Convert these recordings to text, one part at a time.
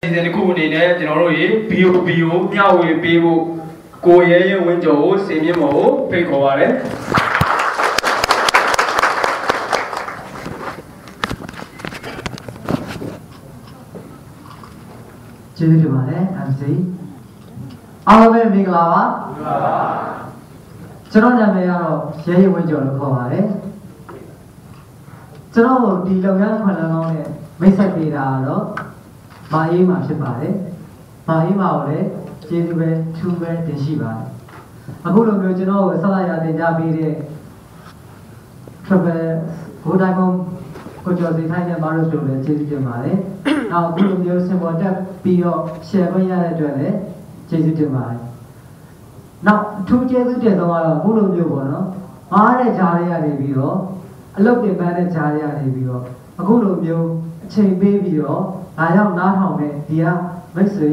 ဒီနေ့ခုအနေနဲ့ကျွန်တော်တို့ရေ BOB ကိုမျှဝေပေးဖို့ကိုရဲရင်ဝင်းကျော်ကိုစင်မြင့်မော်ကိုဖိတ်ခေါ်ပါတယ်ကျေးဇူးတင်ပါတယ် MC အားလုံးပဲမင်္ဂလာပါကျွန်တော်နာမည်ကတော့ရဲရင်ဝင်းကျော်လို့ခေါ်ပါတယ်ကျွန်တော်ဒီလုပ်ငန်းခွန်လန်းကောင်းနဲ့မိတ်ဆက်ပေးတာကတော့မာအေးမှာဖြစ်ပါတယ်မာအေးမှာကိုလည်းကျေးဇူးပဲထူးပဲတင်ရှိပါတယ်အခုလိုမျိုးကျွန်တော်ကိုဆက်လက်ရတင်ကြပေးတဲ့ Travel ဘိုးတိုင်းကုန်းကိုကျော်စီထိုင်းနဲ့မာရုတို့လည်းကျေးဇူးတင်ပါတယ်နောက်အခုလိုမျိုးစင်ပေါ်တက်ပြီးတော့ share ခွင့်ရတဲ့အတွက်လည်းကျေးဇူးတင်ပါတယ်နောက်အထူးကျေးဇူးတင်ဆုံးကတော့အခုလိုမျိုးပေါ့နော်အားတဲ့ဂျားတွေကနေပြီးတော့အလုပ်တင်ပန်းတဲ့ဂျားတွေကနေပြီးတော့အခုလိုမျိုးအချိန်ပေးပြီးတော့ဒါရောက်နားထောင်တဲ့ဒီကမိတ်ဆွေ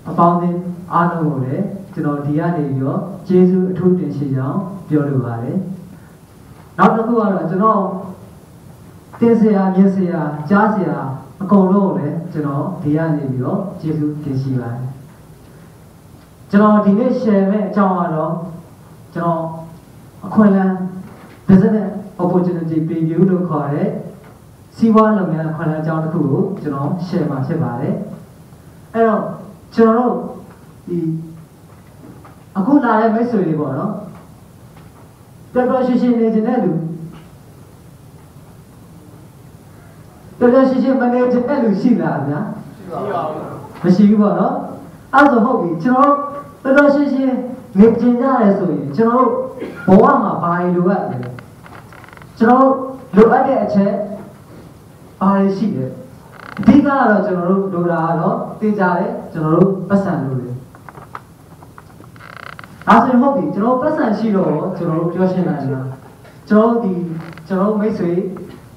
အပေါင်းအသင်းအားလုံးကိုလည်းကျွန်တော်ဒီကနေပြီးတော့ကျေးဇူးအထူးတင်ရှိကြောင်းပြောလိုပါတယ်နောက်တစ်ခုကတော့ကျွန်တော်တင်စရာမြင်စရာကြားစရာအကုန်လုံးကိုလည်းကျွန်တော်ဒီကနေပြီးတော့ကျေးဇူးတင်ရှိပါတယ်ကျွန်တော်ဒီနေ့ share မဲ့အကြောင်းကတော့ကျွန်တော်အခွင့်အလမ်း business opportunity preview လို့ခေါ်တဲ့စီးပွားလုပ်ငန်းအခွင့်အလမ်းအကြောင်းတစ်ခုကိုကျွန်တော် share မှာဖြစ်ပါတယ်အဲ့တော့ကျွန်တော်တို့ဒီအခုလာတဲ့မိတ်ဆွေတွေပေါ့နော်တော်တော်ရှင်းရှင်းနေကြတဲ့လူတော်တော်ရှင်းရှင်းမနေကြတဲ့လူရှိလားဗျာမရှိဘူးပေါ့နော်အဲ့ဆိုဟုတ်ပြီကျွန်တော်တော်တော်ရှင်းရှင်းနေကြကြရဲဆိုရင်ကျွန်တော်တို့ဘဝမှာဘာလိုအပ်လဲကျွန်တော်လိုအပ်တဲ့အချက်ဘာတွေရှိလဲအဓိကကတော့ကျွန်တော်တို့လိုတာကတော့သိကြတယ်ကျွန်တော်တို့ပတ်စံလိုတယ်ဒါဆိုရင်ဟုတ်ပြီကျွန်တော်ပတ်စံရှိတော့ကျွန်တော်တို့ပြောရှင်းနိုင်လားကျွန်တော်မိတ်ဆွေ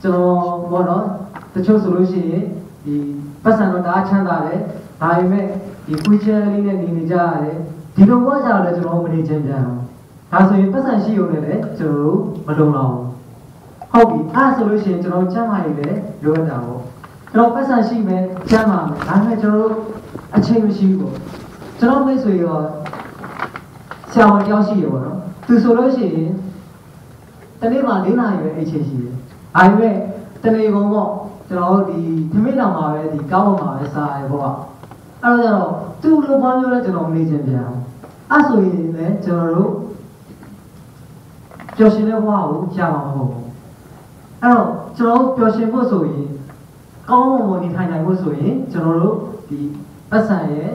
ကျွန်တော်ဘောနော်တချို့ဆိုလို့ရှိရင်ဒီပတ်စံတော့တအားချမ်းသာတယ်ဒါပေမဲ့ဒီကွေးချဲလေးနဲ့နေကြရတယ်ဒီလိုဘဝကြတော့လည်းကျွန်တော်မနေချင်ပြန်ဘူးဒါဆိုရင်ပတ်စံရှိုံနဲ့လည်းကျွန်တော်တို့မလုံလောက်ဘူးဟုတ်ပြီအဲ့ဆိုလို့ရှိရင်ကျွန်တော်ကျမ်းမာရေးလည်းလိုအပ်တာပေါ့ကျွန်တော်ပတ်စံရှိမယ်ကျမ်းမာမယ်ဒါပေမဲ့ကျွန်တော်တို့အချိန်မရှိဘူးပေါ့ကျွန်တော်မိတ်ဆွေရောဆရာဝန်တယောက်ရှိရပေါ့နော်သူဆိုလို့ရှိရင်တနေ့မှာ4နာရီပဲအချိန်ရှိတယ်ဒါပေမဲ့တနေ့ကုန်ပေါ့ကျွန်တော်ဒီသမင်းတော်မှာပဲဒီကောင်းပေါ်မှာပဲစားရပေါ့အဲ့တော့သူ့လိုဘာမျိုးလဲကျွန်တော်နေချင်ပြန်အဲ့ဆိုရင်လည်းကျွန်တော်တို့ပျော်ရွှင်တဲ့ဘဝကိုကြာမှာမဟုတ်ဘူးအဲ့တော့ကျွန်တော်ပျော်ရွှင်ဖို့ဆိုရင်ကောင်းမွန်နေထိုင်နိုင်ဖို့ဆိုရင်ကျွန်တော်တို့ဒီပတ်စံရဲ့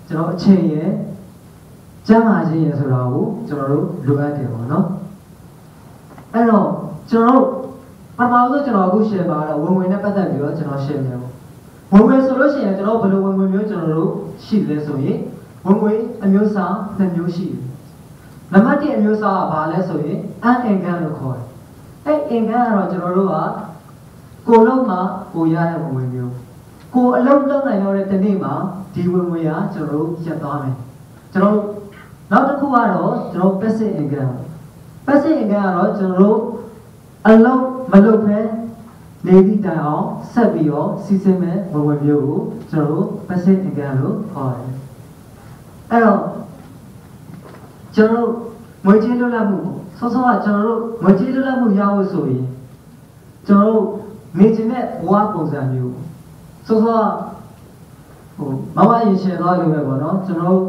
ကျွန်တော်အချိန်ရဲ့ကျန်းမာခြင်းရဲ့ဆိုတာကိုကျွန်တော်တို့လိုအပ်တယ်ပေါ့နော်အဲ့တော့ကျွန်တော်တို့ပထမဆုံးကျွန်တော်အခု share ပါတော့ဝင်နဲ့ပတ်သက်ပြီးတော့ကျွန်တော် share မယ်ပေါ့ဝင်ဆိုလို့ရှိရင်ကျွန်တော်ဘယ်လိုဝင်မျိုးကျွန်တော်တို့ရှိတယ်ဆိုရင်ဝင်အမျိုးအစား2မျိုးရှိတယ်နံပါတ်1အမျိုးအစားကဘာလဲဆိုရင် income လို့ခေါ်တယ်အဲ့ income ကတော့ကျွန်တော်တို့ကကိုလုံးမှာကိုရတဲ့ဝင်မျိုးကိုအလုံးလုံးနိုင်တော့တဲ့တနေ့မှာဒီဝင်ကကျွန်တော်တို့ရက်သွားမယ်ကျွန်တော်နောက်တစ်ခုကတော့ကျွန်တော် passive income ကတော့ကျွန်တော်တို့အလုံးမလုပ်ဘဲနေသည့်တိုင်အောင်ဆက်ပြီးတော့စီစဉ်မဲ့ဝင်မျိုးကိုကျွန်တော်တို့ passive income လို့ခေါ်တယ်အဲ့တော့ကျွန်တော်တို့ငွေကြေးလွတ်လပ်မှုဆောစောကကျွန်တော်တို့ငွေကြေးလွတ်လပ်မှုရဖို့ဆိုရင်ကျွန်တော်တို့နေချင်တဲ့ဘဝပုံစံမျိုးဆောစောမမရင်ရှင်းသွားလို့ပဲပေါ့နော်ကျွန်တော်တို့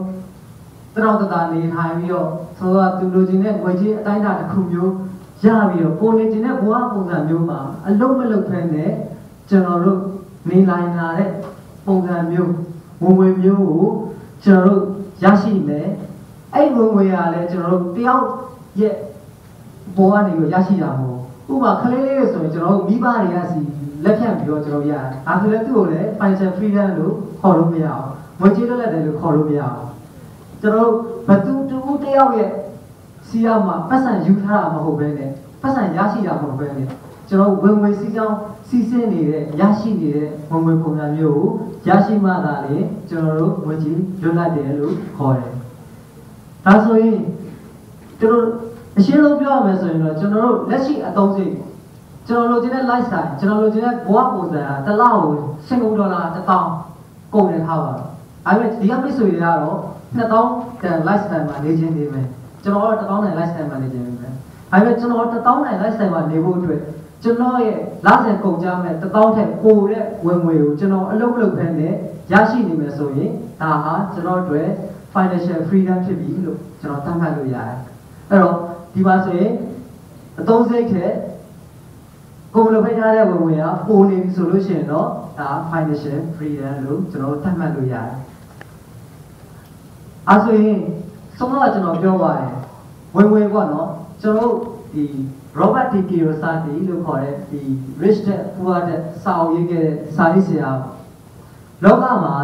တောက်တတာနေထိုင်ပြီးတော့ဆောစောသူလိုချင်တဲ့ငွေကြေးအတိုင်းအတာတစ်ခုမျိုးရပြီးတော့ပုံနေချင်တဲ့ဘဝပုံစံမျိုးမှာအလုံးမလုံးဖဲနဲ့ကျွန်တော်တို့နေနိုင်လာတဲ့ပုံစံမျိုးဝင်မျိုးကိုကျွန်တော်တို့ရရှိမယ်အဲ့ဝင်ရလဲကျွန်တော်တို့တယောက်ရဲ့ဘောကနေရရှိတာမဟုတ်ဥပမာခလေးလေးဆိုရင်ကျွန်တော်တို့မိဘတွေကစီလက်ဖြန့်ပြီးတော့ကျွန်တော်ရတယ်ဒါဆိုလည်းသူ့ကိုလည်း financial freedom လို့ခေါ်လို့မရအောင်ငွေကြေးလွတ်လပ်တယ်လို့ခေါ်လို့မရအောင်ကျွန်တော်တို့ဘသူတူတယောက်ရဲ့စီးရမှာပတ်စံယူထားတာမဟုတ်ဘဲနဲ့ပတ်စံရရှိတာမဟုတ်ဘဲနဲ့ကျွန်တော်ဝင်စီးကြောင်းစီးဆင်းနေတဲ့ရရှိနေတဲ့ဝင်ပုံစံမျိုးကိုရရှိမှသာလေကျွန်တော်တို့ငွေကြေးလွတ်လပ်တယ်လို့ခေါ်တယ်ဒါဆိုရင်ကျွန်တော်အရှင်းဆုံးပြောရမယ်ဆိုရင်တော့ကျွန်တော်တို့လက်ရှိအသုံးစရိတ်ကျွန်တော်လိုချင်တဲ့ lifestyle ကျွန်တော်လိုချင်တဲ့ဘဝပုံစံကတစ်လကို$1000 1000 ကုန်နေထားပါအဲ့မဲ့ဒီကမိတ်ဆွေတွေကတော့2000တန် lifestyle မှာနေခြင်းနေမယ်ကျွန်တော်တော့1000တန် lifestyle မှာနေခြင်းနေမယ်အဲ့မဲ့ကျွန်တော်1000တန် lifestyle မှာနေဖို့အတွက်ကျွန်တော်ရဲ့လစဉ်ကုန်ကြမဲ့1000ထက်ပိုတဲ့ဝင်ငွေကိုကျွန်တော်အလုပ်လုပ်ဖက်နဲ့ရရှိနေမယ်ဆိုရင်ဒါဟာကျွန်တော်တို့ financial freedom ဖြစ်ပြီလို့ကျွန်တော်သတ်မှတ်လို့ရတယ်အဲ့တော့ဒီမှာဆိုရင်အသုံးစရိတ်ထက်ကိုယ်လိုဖိတ်ထားတဲ့ဝင်ငွေကပိုနေပြီဆိုလို့ရှိရင်တော့ဒါ financial freedom လို့ကျွန်တော်သတ်မှတ်လို့ရတယ်အဲဆိုရင်ဆုံးတော့ကျွန်တော်ပြောပါတယ်ဝင်ငွေပေါ့နော်ကျွန်တော်ဒီ Robert D. Kiyosaki လို့ခေါ်တဲ့ဒီ Rich Dad Poor Dad စာအုပ်ရေးခဲ့တဲ့စာရေးဆရာလောကမှာ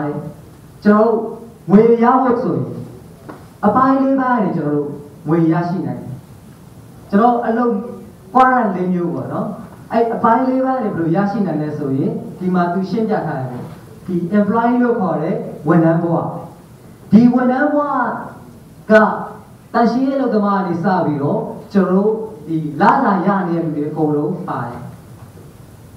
ကျွန်တော်ငွေရဖို့ဆိုရင်အပိုင်းလေးပိုင်းနဲ့ကျွန်တော်တို့ငွေရရှိနိုင်တယ်ကျွန်တော်အလုပ်ကွာရ၄မျိုးပေါ့နော်အဲ့အပိုင်းလေးပိုင်းနဲ့ဘယ်လိုရရှိနိုင်လဲဆိုရင်ဒီမှာသူရှင်းပြထားတယ်ဒီ employee လို့ခေါ်တဲ့ဝန်ထမ်းဘဝဒီဝန်ထမ်းဘဝကတရှိရဲ့လုပ်သမားတွေစပြီးတော့ကျွန်တော်တို့ဒီလာစာရနေတဲ့လူတွေအကုန်လုံးပါတယ်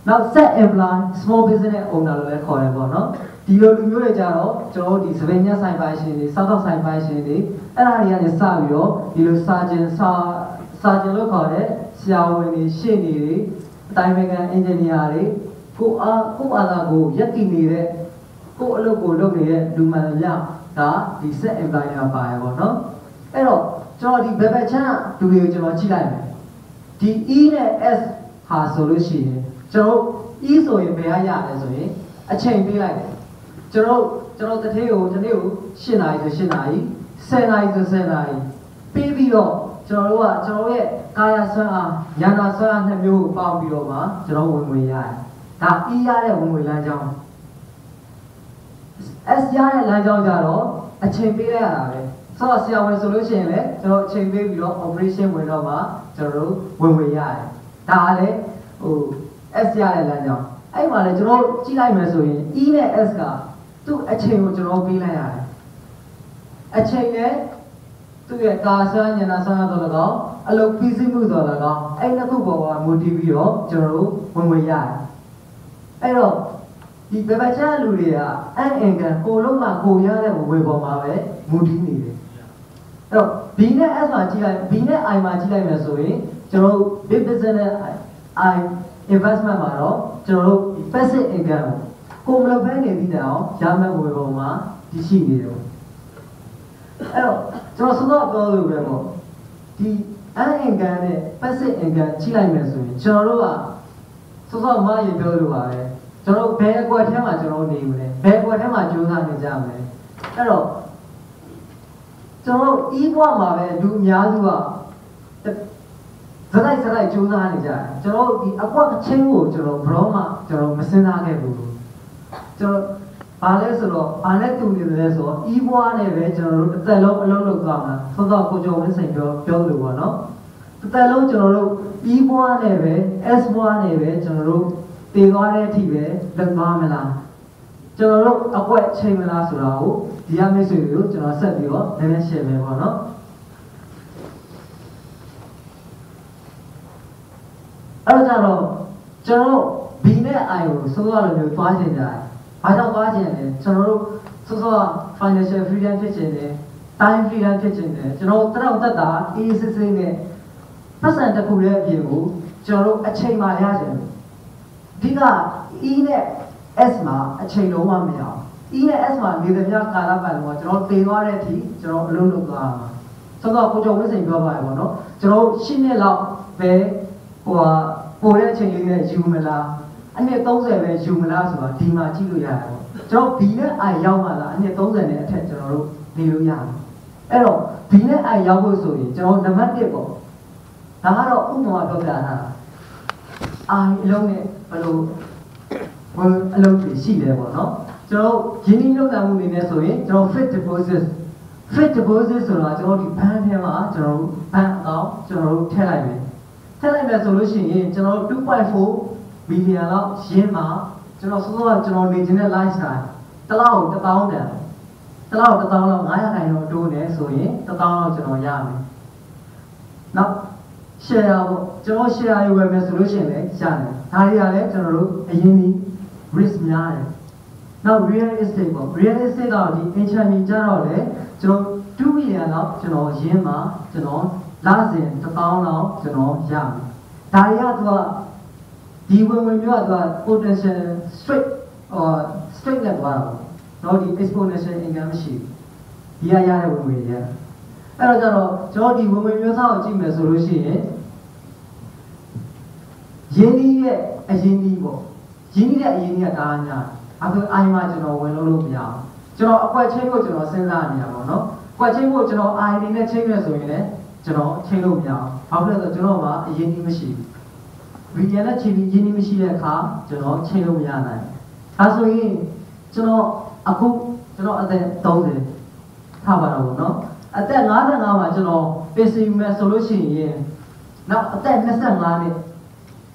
နောက် set employee small business owner လို့လည်းခေါ်တယ်ပေါ့နော်ဒီလိုလူမျိုးတွေကြတော့ကျွန်တော်တို့ဒီစပင်းညက်ဆိုင်ပိုင်ရှင်တွေစောက်တော့ဆိုင်ပိုင်ရှင်တွေအဲ့ဒါတွေကနေစပြီးတော့ဒီလိုစာကျင်လို့ခေါ်တဲ့ဆရာဝန်တွေရှေ့နေတွေအတိုင်းအကန်အင်ဂျင်နီယာတွေကိုအာသာကိုရက်တည်နေတဲ့ကိုအလုပ်ကိုလုပ်နေတဲ့လူမှန်ရဒါဒီ set employee ကပါရပေါ့နော်အဲ့တော့ကျွန်တော်ဒီဘယ်ဘက်ချမ်းလူတွေကိုကျွန်တော်ကြည့်လိုက်မယ်ဒီ E နဲ့ S ဟာဆိုလို့ရှိရင်ကျွန်တော် E ဆိုရင်ဘယ်ရရလဲဆိုရင်အချိန်ပေးလိုက်တယ်ကျွန်တော်တစ်နေ့ကို8နာရီဆို8နာရီ10နာရီဆို10နာရီပြီးပြီးတော့ကျွန်တော်ရဲ့ကာယဆွမ်းအားဉာဏ်ဆွမ်းအားနှစ်မျိုးကိုပေါင်းပြီးတော့မှကျွန်တော်ဝင်ငွေရတယ်ဒါ E ရတဲ့ဝင်ငွေလမ်းကြောင်း S ရတဲ့လမ်းကြောင်းကြတော့အချိန်ပေးလိုက်ရတာပဲဆိုတော့ဆရာဝန်ဆိုလို့ရှိရင်လည်းကျွန်တော်အချိန်ပေးပြီးတော့ operation ဝင်တော့မှကျွန်တော်ဝင်ငွေရတယ်ဒါကလည်းS ရတဲ့လမ်းကြောင်းအဲ့မှာလည်းကျွန်တော်ကြည့်လိုက်မယ်ဆိုရင် E နဲ့ S ကသူ့အချိန်ကိုကျွန်တော်ပေးလိုက်ရတယ်အချိန်နဲ့သူ့ရဲ့ကာဆွမ်းဉာဏ်ဆွမ်းအားတော့လည်းကောင်းအလုပ်ပြီးစီးမှုတော့လည်းကောင်းအဲ့နှစ်ခုပေါ်ကမူတည်ပြီးတော့ကျွန်တော်ဝင်ငွေရတယ်အဲ့တော့ဒီဘယ်ဘက်ချမ်းလူတွေကအန်အင်ကန်ကိုလုံးမှကိုရတဲ့ဝေပေါ်မှာပဲမူတည်နေတယ်အဲ့တော့ B နဲ့ S မှာကြည့်လိုက် B နဲ့ I မှာကြည့်လိုက်မယ်ဆိုရင်ကျွန်တော် big business နဲ့ I investment မှာတော့ကျွန်တော် passive income ကိုမလုပ်ဘဲနေပြီးတော့ရမယ့်ဝေပေါ်မှာတည်ရှိနေတယ်အဲ့တော့ကျွန်တော်ပြောလို့ပဲပေါ့ဒီ earn income နဲ့ passive income ကြည့်လိုက်မယ်ဆိုရင်ကျွန်တော်တို့ကစောမရေပြောလို့ပါပဲကျွန်တော်ဘယ်အကွက်ထဲမှာကျွန်တော်နေမလဲဘယ်အကွက်ထဲမှာကြိုးစားနေကြမလဲအဲ့တော့ကျွန်တော်ဤဘဝမှာပဲလူအများစုကစလိုက်ကြိုးစားနေကြတယ်ကျွန်တော်ဒီအကွက်ချင်းကိုကျွန်တော်ဘရောမှကျွန်တော်မစင်စားခဲ့ဘူးကျွန်တော်ဘာလဲဆိုတော့ဘာနဲ့တူနေတယ်ဆိုတော့ဤဘွားနဲ့ပဲကျွန်တော်တို့တစ်သက်လုံးအလုံးလုပ်သွားမှာသောသောကိုကျော်ဝင်းစိန်ပြောလို့ပေါ့နော်တစ်သက်လုံးကျွန်တော်တို့ဤဘွားနဲ့ပဲ S ဘွားနဲ့ပဲကျွန်တော်တို့တည်သွားတဲ့အထိပဲလုပ်သွားမလားကျွန်တော်တို့အကွက်ချိန်မလားဆိုတာကိုဒီရမိတ်ဆွေတွေကိုကျွန်တော်ဆက်ပြီးတော့နည်းနည်းရှင်းမယ်ပေါ့နော်အဲ့တော့ကျွန်တော် B နဲ့ I ကိုစိုးရလိုမျိုးသွားချင်ကြတယ်။ဘာကြောင့်သွားချင်လဲကျွန်တော်တို့စောစော financial freedom ဖြစ်ချင်တယ် time freedom ဖြစ်ချင်တယ်ကျွန်တော်တောက်တက်တာအေးစစ်စစ်နဲ့ပတ်စံတစ်ခုရဲ့အပြင်ကိုကျွန်တော်တို့အချိန်မှရချင်တယ်။ဒီက E နဲ့ S မှာအချိန်လုံးဝမရအောင် E နဲ့ S မှာနေသမျှကာလပတ်လုံးကကျွန်တော်တည်သွားတဲ့အထိကျွန်တော်အလုပ်လုပ်သွားမှာ။စောစောကိုကျော်ဝင်းစိန်ပြောပါတယ်ပေါ့နော်။ကျွန်တော်10နှစ်လောက်ပဲပိုတဲ့အချိန်လေးနဲ့ယူမလားအနှစ်30ပဲယူမလားဆိုတာဒီမှာကြည့်လို့ရတယ်ပေါ့ကျွန်တော် B နဲ့ I ရောက်မှလားအနှစ်30နဲ့အထက်ကျွန်တော်တို့နေလို့ရတယ်အဲ့တော့ B နဲ့ I ရောက်ဖို့ဆိုရင်ကျွန်တော်နံပါတ်1ပေါ့ဒါကတော့ဥပမာပြောပြတာ I အလုံးနဲ့ဘယ်လိုအလုံးတွေရှိလဲပေါ့နော်ကျွန်တော်ရင်းနှီးမြှုပ်နှံမှုအနေနဲ့ဆိုရင်ကျွန်တော် fixed deposit ဆိုတာကျွန်တော်ဒီဘဏ်ထဲမှာကျွန်တော်ဘဏ်အကောင့်ကျွန်တော်ထည့်လိုက်မယ်ဆိုလို့ရှိရင်ကျွန်တော် 2.4 မီလီယံလောက်ရင်းမှာကျွန်တော်စောစောကကျွန်တော်နေခြင်းတဲ့ lifestyle တစ်လောက်1000တန်တစ်လောက်1000လောက်900ခိုင်တော့တိုးနေဆိုရင်1000လောက်ကျွန်တော်ရမယ်နောက် share ပေါ့ကျွန်တော် share ရွယ်မယ်ဆိုလို့ရှိရင်လည်းရတယ်ဒါတွေကလည်းကျွန်တော်တို့အရင်ကြီး risk များတယ် နောက် real estate ပေါ့ real estate တော့ဒီ HME ကျတော့လေကျွန်တော်2 million လောက်ကျွန်တော်ရင်းမှာကျွန်တော်လစဉ်1000လောက်ကျွန်တော်ရမယ်ဒါရတော့ဒီဝင်မျိုးကတော့ potential straight နဲ့သွားတာပေါ့နော်ဒီ exponential income မရှိဒီရရတဲ့ဝင်တွေရအဲ့တော့ကျတော့ကျွန်တော်ဒီဝင်မျိုးစားကိုကြည့်မယ်ဆိုလို့ရှိရင်ရင်းနှီးရဲ့အရင်းနှီးပေါ့ရင်းနှီးတဲ့အရင်းနှီးကတားညာအခုအိုင်မှာကျွန်တော်ဝင်လို့မရအောင်ကျွန်တော်အကွက်ချင်းကိုကျွန်တော်စဉ်းစားနေရပါတော့အကွက်ချင်းကိုကျွန်တော်အိုင်နေနဲ့ချင်းရဆိုရင်လည်းကျွန်တော်ချင်းလို့မရအောင်ဘာဖြစ်လဲဆိုတော့ကျွန်တော်ကအရင်းနှီးမရှိဘူးဗီဒီယိုနဲ့ချင်းပြီးရင်းနှီးမရှိတဲ့အခါကျွန်တော်ချင်းလို့မရနိုင်ဒါဆိုရင်ကျွန်တော်အခုကျွန်တော်အသက်30ထားပါတော့ဗောနော်အသက်55မှာကျွန်တော်ပြင်ဆင်ယူမယ်ဆိုလို့ရှိရင်နောက်အသက်25နှစ်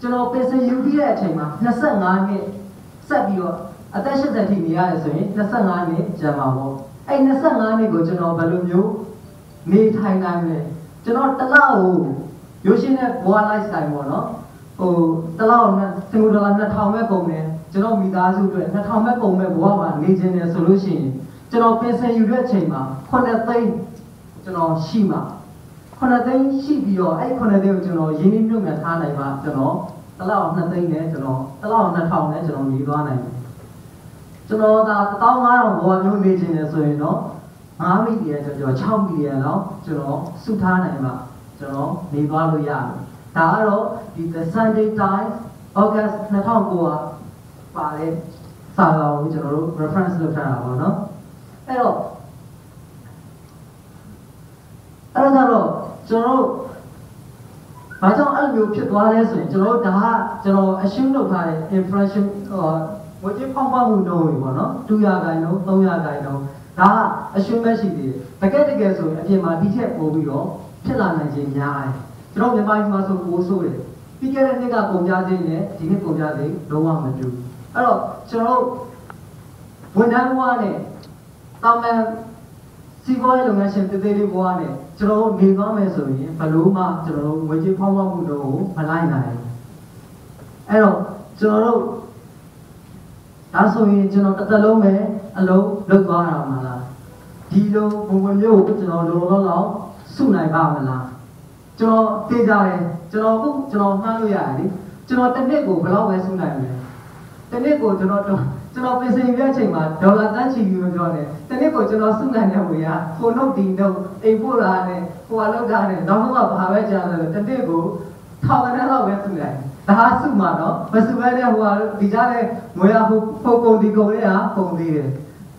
ကျွန်တော်ပြင်ဆင်ယူပြီးတဲ့အချိန်မှာ25နှစ်ဆက်ပြီးတော့အသက်80ထိနေရတယ်ဆိုရင်25နှစ်ကျန်ပါပေါ့အဲ့25နှစ်ကိုကျွန်တော်ဘယ်လိုမျိုးနေထိုင်နိုင်လဲကျွန်တော်တစ်လကိုရိုးရှင်းတဲ့ဘဝ lifestyle ပေါ့နော်ဟိုတစ်လကိုစင်ကာပူဒေါ်လာ2000ပဲကုန်တယ်ကျွန်တော်မိသားစုအတွက်2000ပဲကုန်မဲ့ဘဝမှာနေခြင်းတယ်ဆိုလို့ရှိရင်ကျွန်တော်ပြင်ဆင်ယူတဲ့အချိန်မှာ9သိန်းကျွန်တော်ရှိမှာ9သိန်းရှိပြီးတော့အဲ့9သိန်းကိုကျွန်တော်ရင်းနှီးမြှုပ်နှံထားနိုင်ပါကျွန်တော်တစ်လောက်2သိန်းနဲ့ကျွန်တော်တစ်လောက်2000နဲ့ကျွန်တော်နေသွားနိုင်တယ်ကျွန်တော်ဒါ15000ဘောမျိုးနေခြင်းတယ်ဆိုရင်တော့5မိလီယံကျွန်တော်6မိလီယံလောက်ကျွန်တော်စုထားနိုင်မှာကျွန်တော်နေသွားလို့ရတယ်ဒါကတော့ဒီ The Sunday Times August 2009ပါလေစာအုပ်ကိုကျွန်တော်တို့ reference လုပ်ထားတာပေါ့နော်အဲ့တော့ကျွန်တော်ဘာကြောင့်အဲ့လိုမျိုးဖြစ်သွားလဲဆိုရင်ကျွန်တော်ဒါကကျွန်တော် assume လုပ်ထားတဲ့ inflation ဝေကြီးဖောင်းဖောင်းမှုနှုန်းတွေပေါ့နော်200ခိုင်နှုန်း300ခိုင်နှုန်းဒါက assume ပဲရှိသေးတယ်တကယ်ဆိုရင်အပြင်မှာဒီထက်ပိုပြီးတော့ဖြစ်လာနိုင်ခြင်းများတယ်ကျွန်တော်မြန်မာပြည်မှာဆိုပိုဆိုးတယ်ပြီးခဲ့တဲ့နှစ်ကကုန်ကြသေးတယ်ဒီနှစ်ကုန်ကြသေးလုံးဝမတူအဲ့တော့ကျွန်တော်ဝန်ထမ်းဘဝနဲ့တာမန်စီးပွားရေးလုပ်ငန်းရှင်တေးသေးလေးဘဝနဲ့ကျွန်တော်နေသွားမယ်ဆိုရင်ဘလို့မှကျွန်တော်ငွေကြေးဖောင်းဖောင်းမှုတော့မလိုက်နိုင်ဘူးအဲ့တော့ကျွန်တော်တို့ဒါဆိုရင်ကျွန်တော်တစ်သက်လုံးပဲအလုံးလုပ်သွားရမှာလားဒီလိုဘုံမျိုးကိုကျွန်တော်လုံးလုံးစုနိုင်ပါမလားကျွန်တော်သိကြတယ်ကျွန်တော်မှန်းလို့ရတယ်လေကျွန်တော်တစ်နှစ်ကိုဘယ်လောက်ပဲစုနိုင်မလဲတစ်နှစ်ကိုကျွန်တော်ပြင်ဆင်ပြတဲ့အချိန်မှာဒေါ်လာတန်းချီပြီးပြောတယ်တစ်နှစ်ကိုကျွန်တော်စုနိုင်တဲ့ငွေကကိုနှုတ်တီနှုတ်အိမ်ပို့လာနဲ့ဟိုအလုပ်တာနဲ့တော့မှဘာပဲကြားတယ်တစ်နှစ်ကို1000လောက်ပဲစုနိုင်ဒါဟာစုမှာတော့မစုပဲတဲ့ဟိုကဒီကြားတဲ့ငွေရဟိုပုံဒီကုန်လေးဟာပုံသေးတယ်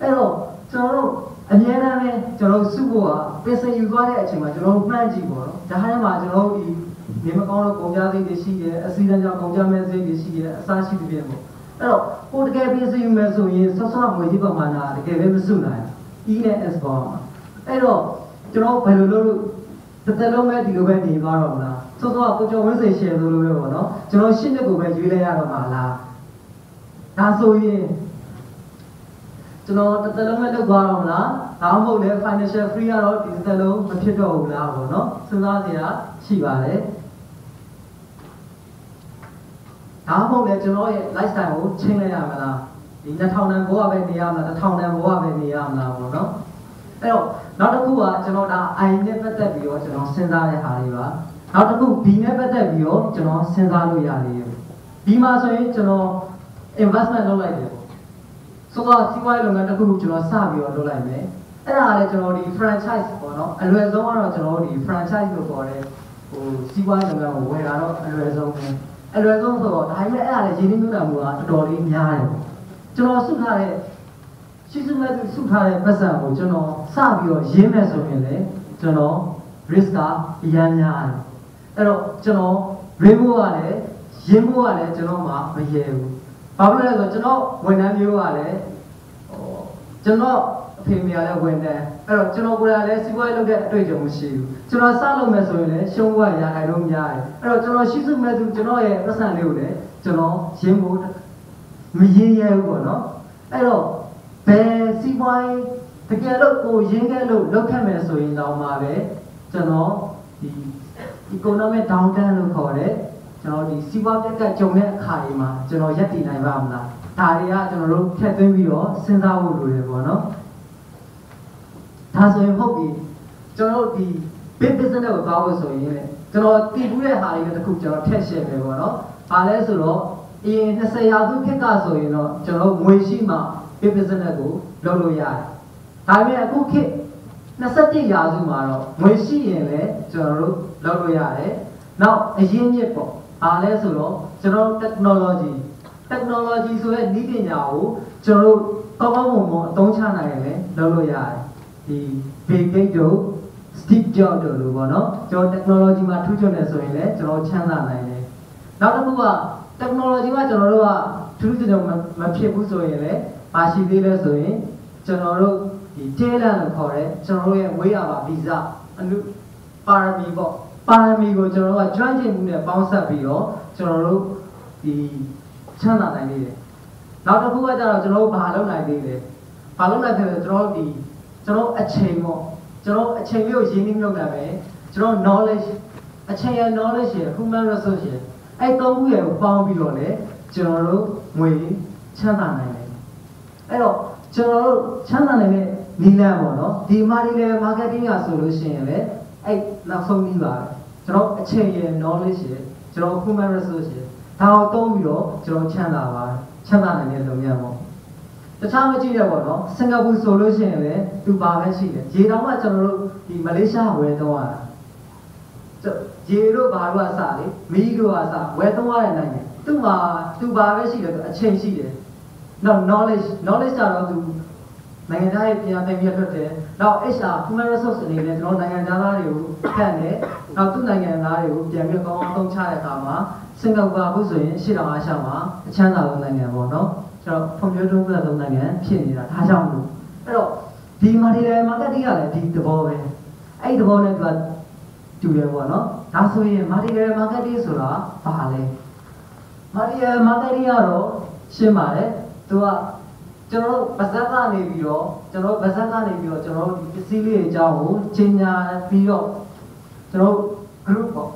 အဲ့တော့ကျွန်တော်တို့အများအားဖြင့်ကျွန်တော်စုဖို့ကပြင်ဆင်ယူသွားတဲ့အချိန်မှာကျွန်တော်မှန်းကြည့်ပေါ့နော်ဒါဟာမှကျွန်တော်ဒီနေမကောင်းတော့ကုန်ကြသေးတွေရှိတယ်အစည်းအဝေးကြောင့်ကုန်ကြမဲ့စိတ်တွေရှိတယ်အစားရှိတဲ့ပြင်ပေါ့အဲ့တော့ကိုတကယ်ပြင်ဆင်ယူမယ်ဆိုရင်ဆော့ဆော့ငွေကြီးပမာဏတကယ်ပဲမစုနိုင်ဘူး E နဲ့ S ပေါ့အဲ့တော့ကျွန်တော်ဘယ်လိုလုပ်လို့တစ်သက်လုံးပဲဒီလိုပဲနေသွားတော့မလားဆော့ဆော့ကိုကျော်ဝင်းစိန်ရှယ်လို့ပဲပေါ့နော်ကျွန်တော်ရှင်းတဲ့ကိုပဲရွေးလိုက်ရတော့မှာလားဒါဆိုရင်ကျွန်တော်တစ်သက်လုံးပဲလုပ်သွားတော့မလားဒါမှမဟုတ်လေ financial free ကတော့ဒီတစ်သက်လုံးမဖြစ်တော့ဘူးလားပေါ့နော်စဉ်းစားစရာရှိပါတယ်ဒါမှမဟုတ်လေကျွန်တော်ရဲ့ lifestyle ကိုချင်းလိုက်ရမလားဒီ2000တန်ဘဝပဲနေရမလား1000တန်ဘဝပဲနေရမလားပေါ့နော်အဲ့တော့နောက်တစ်ခုကကျွန်တော်ဒါ I နဲ့ပတ်သက်ပြီးတော့ကျွန်တော်စဉ်းစားတဲ့ဟာလေးပါနောက်တစ်ခု B နဲ့ပတ်သက်ပြီးတော့ကျွန်တော်စဉ်းစားလို့ရတယ်ဒီမှာဆိုရင်ကျွန်တော် investment လုပ်လိုက်တယ်ပေါ့ဆိုတော့စီးပွားရေးလုပ်ငန်းတစ်ခုခုကျွန်တော်စပြီးတော့လုပ်လိုက်မယ်အဲ့ဒါကလည်းကျွန်တော်ဒီ franchise ပေါ့နော်အလွယ်ဆုံးကတော့ကျွန်တော်ဒီ franchise လို့ခေါ်တဲ့ဟိုစီးပွားရေးလုပ်ငန်းကိုဝယ်တာတော့အလွယ်ဆုံးပဲအလွယ်ဆုံးဆိုတော့ဒါပေမဲ့အဲ့ဒါလည်းရင်းနှီးမြှုပ်နှံမှုကတော်တော်လေးများတယ်ပေါ့ကျွန်တော်စုထားတဲ့ရှိစုမဲ့စုထားတဲ့ပတ်စံကိုကျွန်တော်စပြီးတော့ရင်းမဲ့ဆိုရင်လည်းကျွန်တော် risk ကအများများတယ်အဲ့တော့ကျွန်တော် rate ဖို့ကလည်းရင်းဖို့ကလည်းကျွန်တော်မှမရဲဘူးဘာဖြစ်လဲဆိုတော့ကျွန်တော်ဝန်ထမ်းမျိုးကလည်းကျွန်တော်အဖေမေကလည်းဝန်ထမ်းအဲ့တော့ကျွန်တော်ကိုယ်တိုင်လည်းစီးပွားရေးလုပ်တဲ့အတွေ့အကြုံမရှိဘူးကျွန်တော်စလုပ်မယ်ဆိုရင်လည်းရှုံးဖို့ရခိုင်လို့များတယ်အဲ့တော့ကျွန်တော်ရှိစုမဲ့သူကျွန်တော်ရဲ့ပတ်စံလေးကိုလည်းကျွန်တော်ရင်းဖို့မရင်းရဲဘူးပေါ့နော်အဲ့တော့ဘယ်စီးပွားရေးတကယ်လို့ကိုရင်းခဲ့လို့လုပ်ခဲ့မယ်ဆိုရင်တော့မှပဲကျွန်တော်ဒီ economic downturn လို့ခေါ်တဲ့ကျွန်တော်ဒီစီးပွားပြတ်ကကြုံတဲ့အခါတွေမှာကျွန်တော်ရပ်တည်နိုင်ပါမလား ဒါတွေကကျွန်တော်တို့ဖြတ်သွင်းပြီးတော့စဉ်းစားဖို့လိုတယ်ပေါ့နော်ဒါဆိုရင်ဟုတ်ပြီကျွန်တော်တို့ဒီ big business ကိုသွားဖို့ဆိုရင်ကျွန်တော်တည်ဘူးတဲ့ဟာတွေကတခုကျွန်တော်ထည့်ရှင်းမယ်ပေါ့နော်ဘာလဲဆိုတော့အရင်20ရာစုခေတ်ကဆိုရင်တော့ကျွန်တော်ငွေရှိမှ big business ကိုလုပ်လို့ရတယ်ဒါပေမဲ့အခုခေတ်21ရာစုမှာတော့ငွေရှိရင်လည်းကျွန်တော်တို့လုပ်လို့ရတယ်နောက်အရင်းမြစ်ပေါ့ဘာလဲဆိုတော့ကျွန်တော် technology ဆိုတဲ့နည်းပညာကိုကျွန်တော်တို့ကောင်းကောင်းမွန်မွန်အသုံးချနိုင်ရင်လည်းလုပ်လို့ရတယ်ဒီ Bill Gates တို့ Steve Jobs တို့လိုပေါ့နော်ကျွန်တော် technology မှာထူးချွန်တယ်ဆိုရင်လည်းကျွန်တော်ချမ်းသာနိုင်တယ်နောက်တစ်ခုက technology ကကျွန်တော်တို့ကထူးထူးခြားခြားမဖြစ်ဘူးဆိုရင်လည်းမရှိသေးလဲဆိုရင်ကျွန်တော်တို့ဒီ talent လို့ခေါ်တဲ့ကျွန်တော်တို့ရဲ့ဝေးရပါဗီဇအနုပါရမီပေါ့ပါရမီကိုကျွန်တော်တို့ကကျွမ်းကျင်မှုနဲ့ပေါင်းစပ်ပြီးတော့ကျွန်တော်တို့ဒီချမ်းသာနိုင်နေတယ်နောက်တစ်ခုကကျတော့ကျွန်တော်တို့ဘာလုပ်နိုင်သေးလဲဘာလုပ်နိုင်တယ်ဆိုတော့ကျွန်တော်အချိန်ပေါ့ကျွန်တော်အချိန်လေးကိုရင်းနှီးမြှုပ်နှံမယ်ကျွန်တော် knowledge အချိန်ရ knowledge ရ human resource ရအဲ့သုံးခုရဲ့ကိုပေါင်းပြီးတော့လေကျွန်တော်တို့ငွေချမ်းသာနိုင်တယ်အဲ့တော့ကျွန်တော်တို့ချမ်းသာနိုင်တဲ့နီလန်းပေါ့နော်ဒီ marketing ကဆိုလို့ရှိရင်လေအဲ့နောက်ဆုံးပြီးပါကျွန်တော်အချိန်ရ knowledge ရကျွန်တော် human resource ရဒါကိုသုံးပြီးတော့ကျွန်တော်ချမ်းသာနိုင်တဲ့လုပ်ငန်းပေါ့တခြားမကြည့်ရပါတော့စင်ကာပူဆိုလို့ရှိရင်လည်းသူပါပဲရှိတယ်ရေတောင်ကကျွန်တော်တို့ဒီမလေးရှားဝယ်တော့ရတာရေတို့ဘာလို့အစလေမီးတို့အစဝယ်တော့ရတဲ့နိုင်ငံသူ့မှာသူပါပဲရှိတယ်သူအချိန်ရှိတယ်နောက် knowledge ကြတော့သူနိုင်ငံသားရဲ့ပြန်ပြန်ပြတ်တယ်နောက် HR human resource အနေနဲ့ကျွန်တော်နိုင်ငံသားတွေကိုခန့်တယ်နောက်သူ့နိုင်ငံသားတွေကိုပြန်ပြီးကောင်းအောင်သုံးချတဲ့အခါမှာစင်ကာပူအခုဆိုရင်ရှေ့တောင်အာရှမှာအချမ်းသာဆုံးနိုင်ငံပေါ့နော်ကျွန်တော်ဖွံ့ဖြိုးတိုးတက်ဆုံးနိုင်ငံဖြစ်နေတာဒါကြောင့်မလို့အဲ့တော့ဒီ marketing ကလည်းဒီသဘောပဲအဲ့ဒီသဘောနဲ့သူကတူတယ်ပေါ့နော်ဒါဆိုရင် marketing ဆိုတာဘာလဲ marketing ကတော့ရှင်းပါတယ်သူကကျွန်တော်ဗဇက်ကနေပြီးတော့ကျွန်တော်ဒီပစ္စည်းလေးအကြောင်းကိုချိန်ညာပြီးတော့ကျွန်တော် group ပေါ့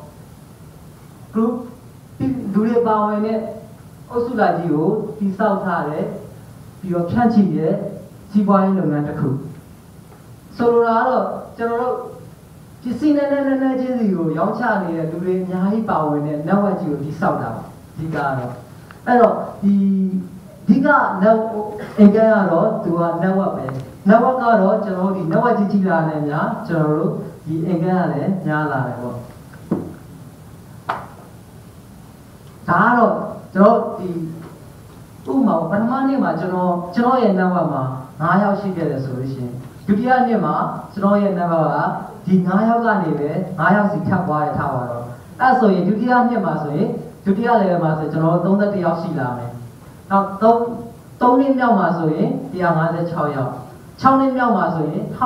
group လူတွေပါဝင်တဲ့အုပ်စုလိုက်ကြီးကိုတိစောက်ထားတယ်ပြီးတော့ဖြန့်ချိတဲ့စီးပွားရေးလုပ်ငန်းတစ်ခုဆိုလိုတာကတော့ကျွန်တော်တို့ပစ္စည်းနဲ့ချင်းစီကိုရောင်းချနေတဲ့လူတွေအများကြီးပါဝင်တဲ့ network ကြီးကိုတိစောက်တာပါဒီကတော့အဲ့တော့ဒီက network အင်္ဂါကတော့သူက network ပဲ network ကတော့ကျွန်တော်တို့ဒီ network ကြီးလာနေများကျွန်တော်တို့ဒီအင်္ဂါကလည်းများလာတယ်ပေါ့ဒါကတော့ကျွန်တော်ဒီဥပမာပထမနေ့မှာကျွန်တော်ရဲ့ network မှာ9ယောက်ရှိခဲ့တယ်ဆိုလို့ရှိရင်ဒုတိယနေ့မှာကျွန်တော်ရဲ့ network ကဒီ9ယောက်ကနေပဲ9ယောက်စီထပ်သွားရထားပါတော့အဲ့ဆိုရင်ဒုတိယနေ့မှာဆိုရင်ဒုတိယ level မှာဆိုကျွန်တော်31ယောက်ရှိလာမယ်နောက်3နှစ်မြောက်မှာဆိုရင်156ယောက်6နှစ်မြောက်မှာဆိုရင်1900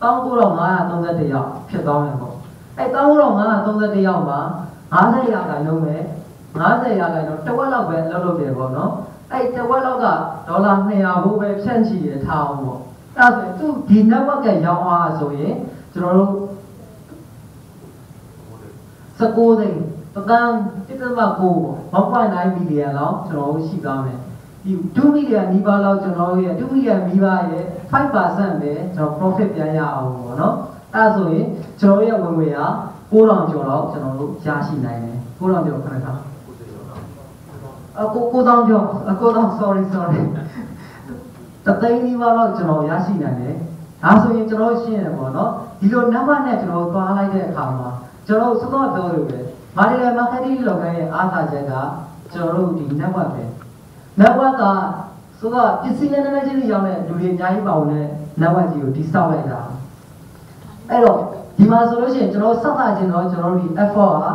19531ယောက်ဖြစ်သွားမယ်ပေါ့အဲ့19531ယောက်မှာ50ရာခိုင်နှုန်းပဲ50ရာခိုင်နှုန်းတစ်ဝက်လောက်ပဲလုပ်တယ်ပေါ့နော်အဲ့တစ်ဝက်လောက်ကဒေါ်လာ200ဘိုးပဲဖြန့်ချီရထားအောင်ပေါ့အဲ့ဒါဆိုသူဒီ network ကရောင်းအားဆိုရင်ကျွန်တော်တို့19သိန်းတန်း1.9 million လောက်ကျွန်တော်တို့ရှိသွားမယ်ဒီ2 million နီးပါးလောက်ကျွန်တော်တို့ရဲ့2 million နီးပါးရဲ့ 5% ပဲကျွန်တော် profit ပြန်ရအောင်ပေါ့နော်အဲ့ဒါဆိုရင်ကျွန်တော်ရဲ့ဝင်ငွေက9000ကျော်လောက်ကျွန်တော်တို့ရရှိနိုင်တယ်9000ကျော်ခဏခါ9000ကျော်9000 sorry တသိန်းနီးပါးလောက်ကျွန်တော်ရရှိနိုင်တယ်ဒါဆိုရင်ကျွန်တော်ရှင်းရတယ်ပေါ့နော်ဒီလို number နဲ့ကျွန်တော်သွားလိုက်တဲ့အခါမှာကျွန်တော်စောစောပြောလို့ပဲmarketing လုပ်ငန်းရဲ့အားသာချက်ကကျွန်တော်တို့ဒီ network ပဲ network ကဆိုတော့ပစ္စည်းနဲ့ချင်းရောက်တဲ့လူတွေအများကြီးပါဝင်တဲ့ network ကြီးကိုတိစောက်လိုက်တာအဲ့တော့ဒီမှာဆိုလို့ရှိရင်ကျွန်တော်စသချင်းတော့ကျွန်တော်တို့ဒီ F4 ကဒါ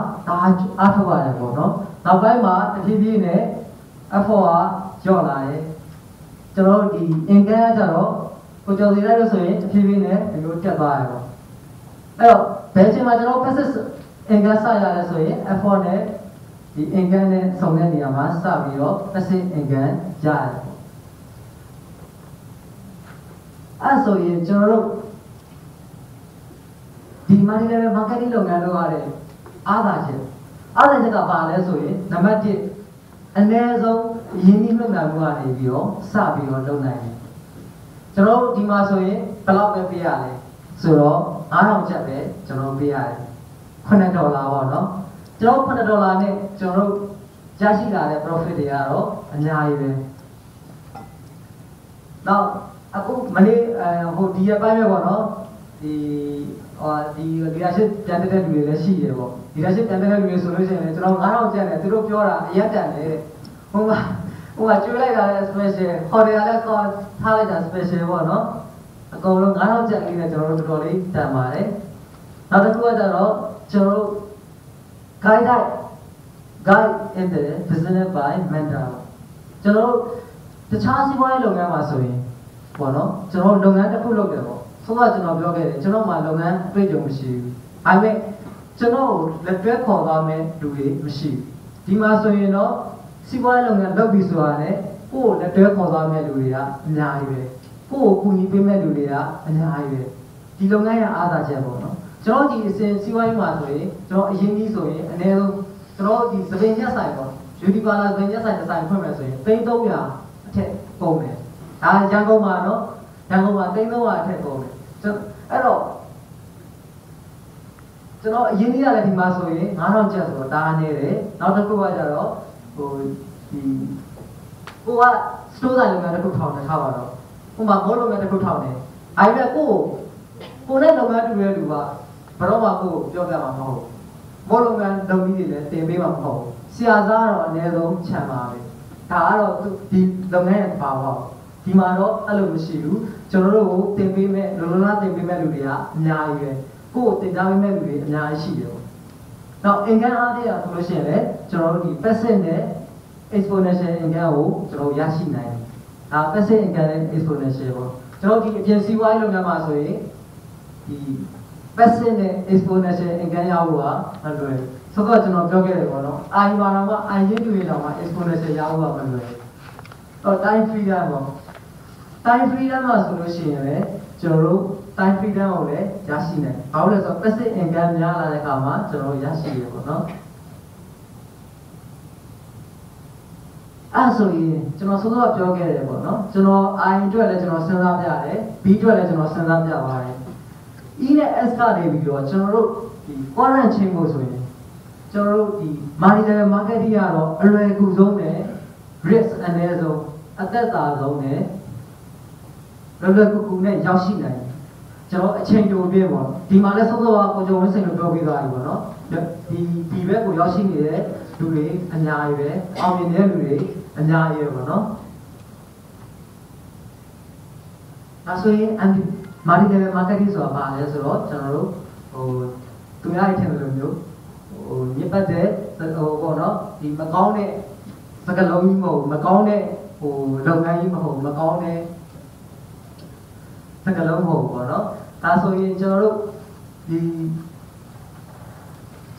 အားထုတ်ရတယ်ပေါ့နော်နောက်ပိုင်းမှာတဖြည်းဖြည်းနဲ့ F4 ကကျော့လာတယ်ကျွန်တော်တို့ဒီ income ကကြတော့ကိုကျော်စီလိုက်လို့ဆိုရင်တဖြည်းဖြည်းနဲ့ဒီလိုတက်သွားရပေါ့အဲ့တော့ဘယ်ချိန်မှာကျွန်တော် passive income စရတယ်ဆိုရင် F4 နဲ့ဒီ income နဲ့ဆောင်တဲ့နေရာမှာစပြီးတော့ passive income ရတယ်ပေါ့အဲ့ဆိုရင်ကျွန်တော်တို့ဒီ marketing လုပ်ငန်းလုပ်ရတဲ့အားသာချက်ကဘာလဲဆိုရင်နံပါတ်1 နည်းဆုံးရင်းနှီးမြှုပ်နှံမှုကနေပြီးတော့စပြီးတော့လုပ်နိုင်တယ်ကျွန်တော်ဒီမှာဆိုရင်ဘယ်လောက်ပဲပေးရလဲဆိုတော့9000ကျပ်ပဲကျွန်တော်ပေးရတယ်$9ပေါ့နော်ကျွန်တော်$9နဲ့ကျွန်တော်ရရှိလာတဲ့ profit တွေကတော့အများကြီးပဲနောက်အခုမနေ့ဟိုဒီရပိုင်းပဲပေါ့နော်ဒီleadership ပြန်တဲ့လူတွေလည်းရှိတယ်ပေါ့ leadership ပြန်တဲ့လူတွေဆိုလို့ရှိရင်လည်းကျွန်တော်9000ကျပ်နဲ့သူတို့ပြောတာအရက်တန်တယ်ဟိုကကျွေးလိုက်တာလည်း special ခေါ်တယ်လည်းခေါ်ထားလိုက်တာ special ပေါ့နော်အကုန်လုံး9000ကျပ်လေးနဲ့ကျွန်တော်တို့တော်တော်လေးတန်ပါတယ်နောက်တစ်ခုကကျတော့ကျွန်တော်တို့ guide in the business by mentor ကျွန်တော်တို့တခြားစီးပွားရေးလုပ်ငန်းမှာဆိုရင်ပေါ့နော်ကျွန်တော်လုပ်ငန်းတစ်ခုလုပ်တယ်ပေါ့ဆိုတော့ကျွန်တော်ပြောခဲ့တယ်ကျွန်တော်မှလုပ်ငန်းအတွေ့အကြုံမရှိဘူးဒါပေမဲ့ကျွန်တော်လက်တွဲခေါ်သွားမယ်လူတွေမရှိဘူးဒီမှာဆိုရင်တော့စီးပွားရေးလုပ်ငန်းလုပ်ပြီးဆိုတာနဲ့ကိုယ့်လက်တွဲခေါ်သွားမယ်လူတွေကအများကြီးပဲကိုယ့်ကိုကူညီပေးမဲ့လူတွေကအများကြီးပဲဒီလုပ်ငန်းရဲ့အားသာချက်ပေါ့နော်ကျွန်တော်ဒီအစဉ်စီးပွားရေးမှာဆိုရင်ကျွန်တော်အရင်ကြီးဆိုရင်အနည်းဆုံးကျွန်တော်ဒီသပင်ရက်ဆိုင်ပေါ့ beauty parlor သပင်ရက်ဆိုင်တစ်ဆိုင်ဖွင့်မယ်ဆိုရင်$300အထက်ကုန်တယ်ဒါရန်ကုန်မှာနော်ရန်ကုန်မှာ$300အထက်ကုန်တယ်အဲ့တော့ကျွန်တော်အရင်ကြီးကလည်းဒီမှာဆိုရင်9000ကျပ်ဆိုတော့ဒါနေတယ်နောက်တစ်ခုကကျတော့ဟိုဒီကိုကစတိုးဆိုင်လုပ်ငန်းတစ်ခုထောင်နေထားပါတော့ဟိုမှာဘောလုပ်ငန်းတစ်ခုထောင်နေအဲ့ဒါကိုနဲ့လုပ်ငန်းတူတဲ့လူကဘယ်တော့မှကိုပြောပြမှာမဟုတ်ဘူးဘောလုပ်ငန်းလုပ်ပြီးတွေလည်းတင်ပေးမှာမဟုတ်ဘူးဆရာသားကတော့အနည်းဆုံးခြံပါပဲဒါကတော့ဒီလုပ်ငန်းရဲ့ပါပါဒီမှာတော့အဲ့လိုမရှိဘူးကျွန်တော်တို့ကိုတင်ပေးမဲ့လုံလုံလားတင်ပေးမဲ့လူတွေကအများကြီးပဲကိုယ်တင်ထားပေးမဲ့လူတွေအများကြီးရှိတယ်ပေါ့နောက် income အားဖြင့်ဆိုလို့ရှိရင်လည်းကျွန်တော်တို့ဒီ passive နဲ့ exponential income ကိုကျွန်တော်ရရှိနိုင်တယ်ဒါ passive income နဲ့ exponential ပေါ့ကျွန်တော်ဒီအပြင်စီးပွားရေးလုပ်ငန်းမှာဆိုရင်ဒီ passive နဲ့ exponential income ရဖို့ကမလွယ်ဆိုတော့ကျွန်တော်ပြောခဲ့တယ်ပေါ့နော် I မှာတော့ I ရင်းတူရင်တော့ exponential ရဖို့ကမလွယ်တော့ time freedom ပေါ့ time freedom မှာဆိုလို့ရှိရင်လည်းကျွန်တော်တို့ time freedom ကိုလည်းရရှိနိုင်တယ်။ဘာလို့လဲဆိုတော့ passive income များလာတဲ့အခါမှာကျွန်တော်တို့ရရှိရပေါ့နော်။အဲ့ဆိုရင်ကျွန်တော်စောစောပြောခဲ့တယ်ပေါ့နော်။ကျွန်တော် I အတွက်လည်းကျွန်တော်စဉ်းစားပြတယ် B အတွက်လည်းကျွန်တော်စဉ်းစားပြပါတယ်။ E နဲ့ S ကနေပြီးတော့ကျွန်တော်တို့ဒီ quadrant chain ကိုဆိုရင်ကျွန်တော်တို့ဒီ marginal marketing ကတော့အလွယ်ကူဆုံးနဲ့ risk အနည်းဆုံးအသက်သာဆုံးနဲ့လောလောကူကူနဲ့ရောက်ရှိနိုင်တယ်ကျွန်တော်အချိန်တိုပြည့်ပေါ့ဒီမှာလဲစောစောကကိုကျော်ဝင်းစိန်တို့ပြောပြီးသွားပြီပေါ့နော်ဒီဘက်ကိုရောက်ရှိနေတဲ့လူတွေအများကြီးပဲအောင်မြင်တဲ့လူတွေအများကြီးပဲပေါ့နော်ဒါဆိုရင်marginal marketing ဆိုတာဘာလဲဆိုတော့ကျွန်တော်တို့ဟိုသူများရဲ့ထင်လို့မျိုးဟိုညစ်ပတ်တဲ့ဟိုပေါ့နော်ဒီမကောင်းတဲ့စကားလုံးကြီးမဟုတ်မကောင်းတဲ့ဟိုလုပ်ငန်းကြီးမဟုတ်မကောင်းတဲ့စကားလုံးမဟုတ်ပေါ့နော်ဒါဆိုရင်ကျွန်တော်တို့ဒီ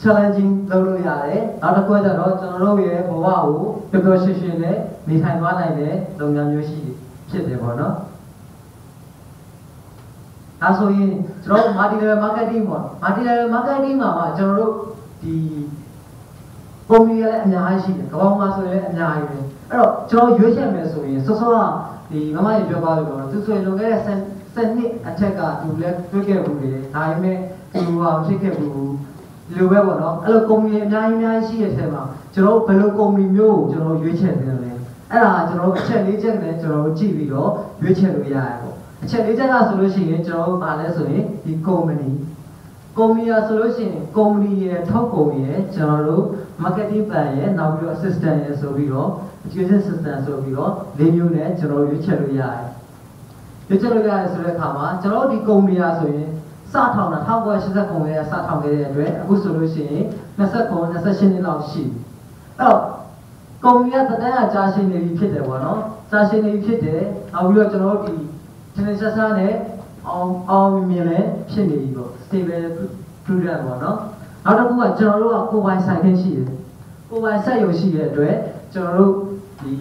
challenging လုပ်လို့ရတယ်နောက်တစ်ခုကျတော့ကျွန်တော်တို့ရဲ့ဘဝကိုပျော်ပျော်ရွှင်ရွှင်နဲ့နေထိုင်သွားနိုင်တဲ့လုပ်ငန်းမျိုးရှိဖြစ်တယ်ပေါ့နော်ဒါဆိုရင်ကျွန်တော်တို့ multi-level marketing ပေါ့ multi-level marketing မှာကျွန်တော်တို့ဒီပုံစံရလည်းအများကြီးရှိတယ်ကမ္ဘာမှာဆိုရင်လည်းအများကြီးပဲအဲ့တော့ကျွန်တော်ရွေးချယ်မယ်ဆိုရင်စောစောကဒီမမရေပြောပါလို့တော့သူဆိုရင်လွန်ခဲ့တဲ့7နှစ်အထက်ကသူလည်းတွေ့ခဲ့ဘူးလေဒါပေမဲ့သူကဖြစ်ခဲ့ဘူးဒီလိုပဲပေါ့နော်အဲ့လိုကုမ္ပဏီအများကြီးရှိတဲ့အထက်မှာကျွန်တော်ဘယ်လိုကုမ္ပဏီမျိုးကိုကျွန်တော်ရွေးချယ်နေလဲအဲ့ဒါကျွန်တော်အချက်၄ချက်နဲ့ကျွန်တော်ကြည့်ပြီးတော့ရွေးချယ်လို့ရတယ်ပေါ့အချက်၄ချက်ကဆိုလို့ရှိရင်ကျွန်တော်ပါလဲဆိုရင်ဒီကုမ္ပဏီရဆိုလို့ရှိရင်ကုမ္ပဏီရဲ့ထောက်ကုန်ရဲ့ကျွန်တော်တို့ marketing plan ရဲ့နောက်ပြီးတော့ assistant ရဲ့ဆိုပြီးတော့ education system ဆိုပြီးတော့၄မျိုးနဲ့ကျွန်တော်ရွေးချယ်လို့ရတယ်ရွေးချယ်လို့ရတယ်ဆိုတဲ့အခါမှာကျွန်တော်ဒီကုမ္ပဏီရာဆိုရင်စထောင်တာ1989ရဲ့စထောင်ခဲ့တဲ့အတွက်အခုဆိုလို့ရှိရင်29 28နှစ်လောက်ရှိအဲ့တော့ကုမ္ပဏီကတန်းကကြာရှည်နေပြီဖြစ်တယ်ပေါ့နော်ကြာရှည်နေပြီဖြစ်တယ်နောက်ပြီးတော့ကျွန်တော်တို့ဒီ tension နဲ့အောင်မြင်လည်းဖြစ်နေပြီပေါ့ stable prudent ပေါ့နော်နောက်တစ်ခုကကျွန်တော်တို့ကကိုယ်ပိုင်ဆိုင်ခင်းရှိတယ်ကိုယ်ပိုင်ဆက်ရုံရှိတဲ့အတွက်ကျွန်တော်တို့ဒီ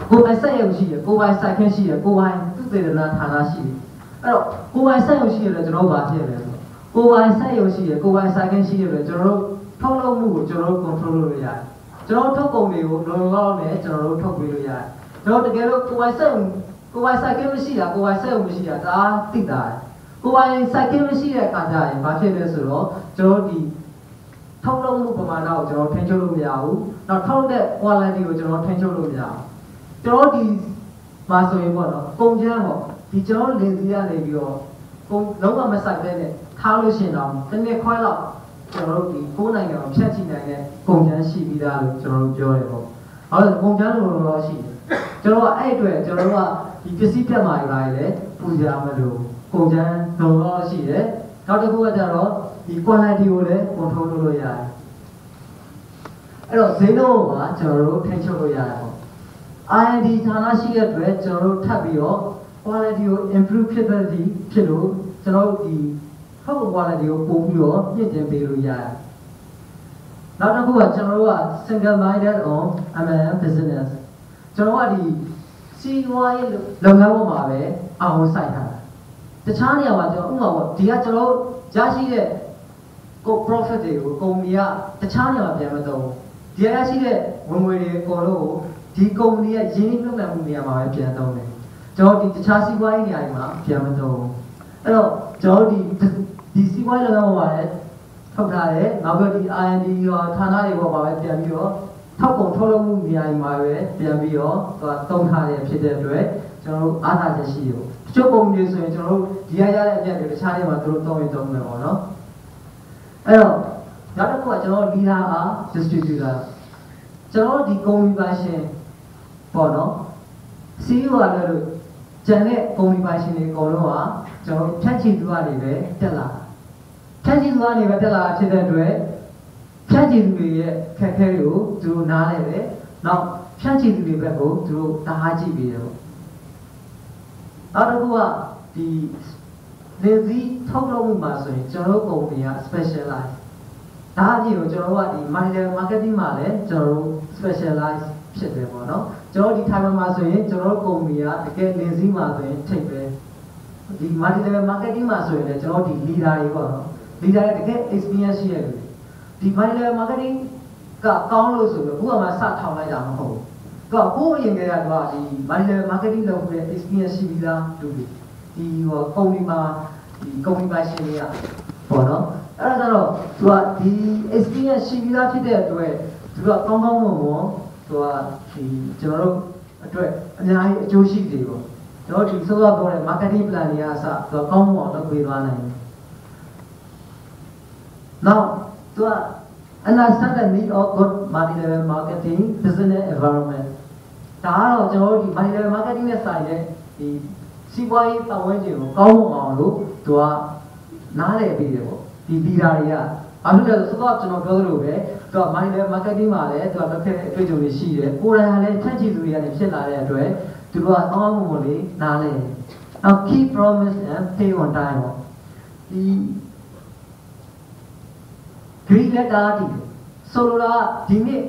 ကိုယ်ပိုင်ဆက်ရုံရှိတယ်ကိုယ်ပိုင်ဆိုင်ခင်းရှိတယ်ကိုယ်ပိုင်သူတေသနာဌာနရှိတယ်အဲ့တော့ကိုယ်ပိုင်ဆက်ရုံရှိတယ်ကျွန်တော်တို့ဘာဖြစ်လဲဆိုကိုယ်ပိုင်ဆက်ရုံရှိတယ်ကိုယ်ပိုင်ဆိုင်ခင်းရှိတယ်ကျွန်တော်တို့ ထုတ်လုပ်မှုကိုကျွန်တော်တို့ control လုပ်လို့ရတယ်ကျွန်တော်ထုတ်ကုန်တွေကိုလုံလုံလောက်နဲ့ကျွန်တော်တို့ထုတ်ပေးလို့ရတယ်ကျွန်တော်တကယ်လို့ကိုယ်ပိုင်စိုက်ကမရှိတာကိုယ်ပိုင်စက်မရှိတာဒါသိတာကိုယ်ပိုင်စိုက်ကမရှိတဲ့အခါကျရင်ဘာဖြစ်လဲဆိုတော့ကျွန်တော်ဒီထုတ်လုပ်မှုပမာဏကိုကျွန်တော်ထိန်းချုပ်လို့မရဘူးနောက်ထုတ်တဲ့ quality ကိုကျွန်တော်ထိန်းချုပ်လို့မရဘူးကျွန်တော်ဒီမှာဆိုရင်ပေါ့နော်ကုန်ကျန်းပေါ့ဒီကျွန်တော်လင်စီရနေပြီးတော့ကုန်လုံးဝမစိုက်တဲ့နဲ့ထားလို့ရှိရင်တော့တစ်နှစ်ခွဲလောက်ကျွန်တော်တို့ဒီ9နိုင်ငံကိုဖြတ်ချီနိုင်တဲ့ကုန်ကျန်းရှိပြီးသားလို့ကျွန်တော်တို့ပြောတယ်ပေါ့ဟုတ်တယ်ကုန်ကျန်းလိုလိုရှိတယ်ကျွန်တော်ကအဲ့အတွက်ကျွန်တော်တို့ကဒီပစ္စည်းပြတ်မှာတွေလည်းပူကြမလို့ကုန်ကျန်းလုံလောက်ရှိတယ်နောက်တစ်ခုကကျတော့ဒီ quality ကိုလည်း control လုပ်လို့ရတယ်အဲ့တော့ဈေးနှုန်းကကျွန်တော်တို့ထိန်းချုပ်လို့ရတယ်ပေါ့ R&D ဌာနရှိတဲ့အတွက်ကျွန်တော်တို့ထပ်ပြီးတော့ quality ကို improve ဖြစ်လို့ကျွန်တော်တို့ဒီထုတ် quality ကိုပို့ပြီးတော့မြင့်တင်ပေးလို့ရတယ်နောက်တစ်ခုကကျွန်တော်တို့က single minded on MLM business ကျွန်တော်ကဒီစီးပွားရေးလုပ်ငန်းပေါ်မှာပဲအောင်စိုက်ထားတာတခြားနေရာမှာကျွန်တော်ဥပမာပေါ့ဒီကကျွန်တော်ရရှိတဲ့ကို profit တွေကိုကုမ္ပဏီကတခြားနေရာမှာပြန်မသုံးဒီရရှိတဲ့ဝင်ငွေတွေအကုန်လုံးကိုဒီကုမ္ပဏီရဲ့ရင်းနှီးမြှုပ်နှံမှုနေရာမှာပဲပြန်သုံးတယ်ကျွန်တော်ဒီတခြားစီးပွားရေးနေရာတွေမှာပြန်မသုံးအဲ့တော့ကျွန်တော်ဒီစီးပွားရေးလုပ်ငန်းပေါ်မှာလည်းထုတ်ထားတယ်နောက်ပြီးဒီ R&D ရောဌာနတွေပေါ်မှာပဲပြန်ပြီးတော့ထောက်ပုံထုတ်လုပ်မှုနေရာတွေမှာပဲပြန်ပြီးတော့သုံးထားရဖြစ်တဲ့အတွက်ကျွန်တော်တို့အားသာချက်ရှိရောတချို့ကုမ္ပဏီတွေဆိုရင်ကျွန်တော်တို့ဒီရရတဲ့အမြတ်တွေတခြားတွေမှာသူတို့သုံးရင်သုံးမယ်ပေါ့နော်အဲ့တော့နောက်တစ်ခုကကျွန်တော် leader အား distributor ကျွန်တော်ဒီကုမ္ပဏီပိုင်ရှင်ပေါ့နော် CEO ကလည်းလို့ကျန်တဲ့ကုမ္ပဏီပိုင်ရှင်တွေအကုန်လုံးကကျွန်တော်ဖြန့်ချီသူကနေပဲတက်လာဖြန့်ချီသူကနေပဲတက်လာဖြစ်တဲ့အတွက်ဖြန့်ချီသူတွေရဲ့ခက်ခဲတွေကိုသူတို့နားလဲတယ်နောက်ဖြန့်ချီသူတွေဘက်ကိုသူတို့တအားကြည့်ပြီးတယ်ပေါ့နောက်တစ်ခုကဒီလေစီထုတ်လုပ်မှုမှာဆိုရင်ကျွန်တော်တို့ကုမ္ပဏီက specialize ဒါအပြင်ကိုကျွန်တော်တို့ကဒီ marketing မှာလည်းကျွန်တော်တို့ specialize ဖြစ်တယ်ပေါ့နော်ကျွန်တော်ဒီ time မှာဆိုရင်ကျွန်တော်တို့ကုမ္ပဏီကတကယ်လေစီမှာဆိုရင်ထိပ်ပဲဒီ marketing မှာဆိုရင်လည်းကျွန်တော်ဒီ leader တွေပေါ့နော် leader တွေတကယ် experience ရှိရတယ်ဒီ marketing ကကောင်းလို့ဆိုပြီးအခုမှစထောင်လိုက်တာမဟုတ်ဘူးကိုယ်အရင်ကတည်းကဒီ marketing လုပ်တဲ့ experience ရှိပြီးသားလူတွေဒီကုမ္ပဏီမှာဒီကုမ္ပဏီပိုင်ရှင်တွေကပေါ့နော်အဲ့ဒါတော့သူကဒီ experience ရှိပြီးသားဖြစ်တဲ့အတွက်သူကကောင်းကောင်းမွန်မွန်သူကဒီကျွန်တော်တို့အတွက်အများကြီးအကျိုးရှိတယ်ပေါ့ကျွန်တော်ဒီစောစောပြောတဲ့ marketing plan တွေကအစသူကကောင်းမွန်အောင်လုပ်ပေးသွားနိုင်တယ်နောက်သူကunderstand the need of good multi-level marketing business environment ဒါကတော့ကျွန်တော်တို့ဒီ multi-level marketing နဲ့ဆိုင်တဲ့ဒီစီးပွားရေးပတ်ဝန်းကျင်ကိုကောင်းမွန်အောင်လို့သူကနားလည်ပေးတယ်ပေါ့ဒီ leader တွေကအခုလည်းစောစောကျွန်တော်ပြောသလိုပဲသူက multi-level marketing မှာလည်းသူကလုပ်ခဲ့တဲ့အတွေ့အကြုံတွေရှိတယ်ကိုယ်တိုင်ကလည်းဖြန့်ချီသူတွေကနေဖြစ်လာတဲ့အတွက်သူကကောင်းမွန်မွန်လေးနားလည်နောက် keep promise and pay on time ပေါ့ဒီ Greek letter တီဆိုလိုတာဒီနေ့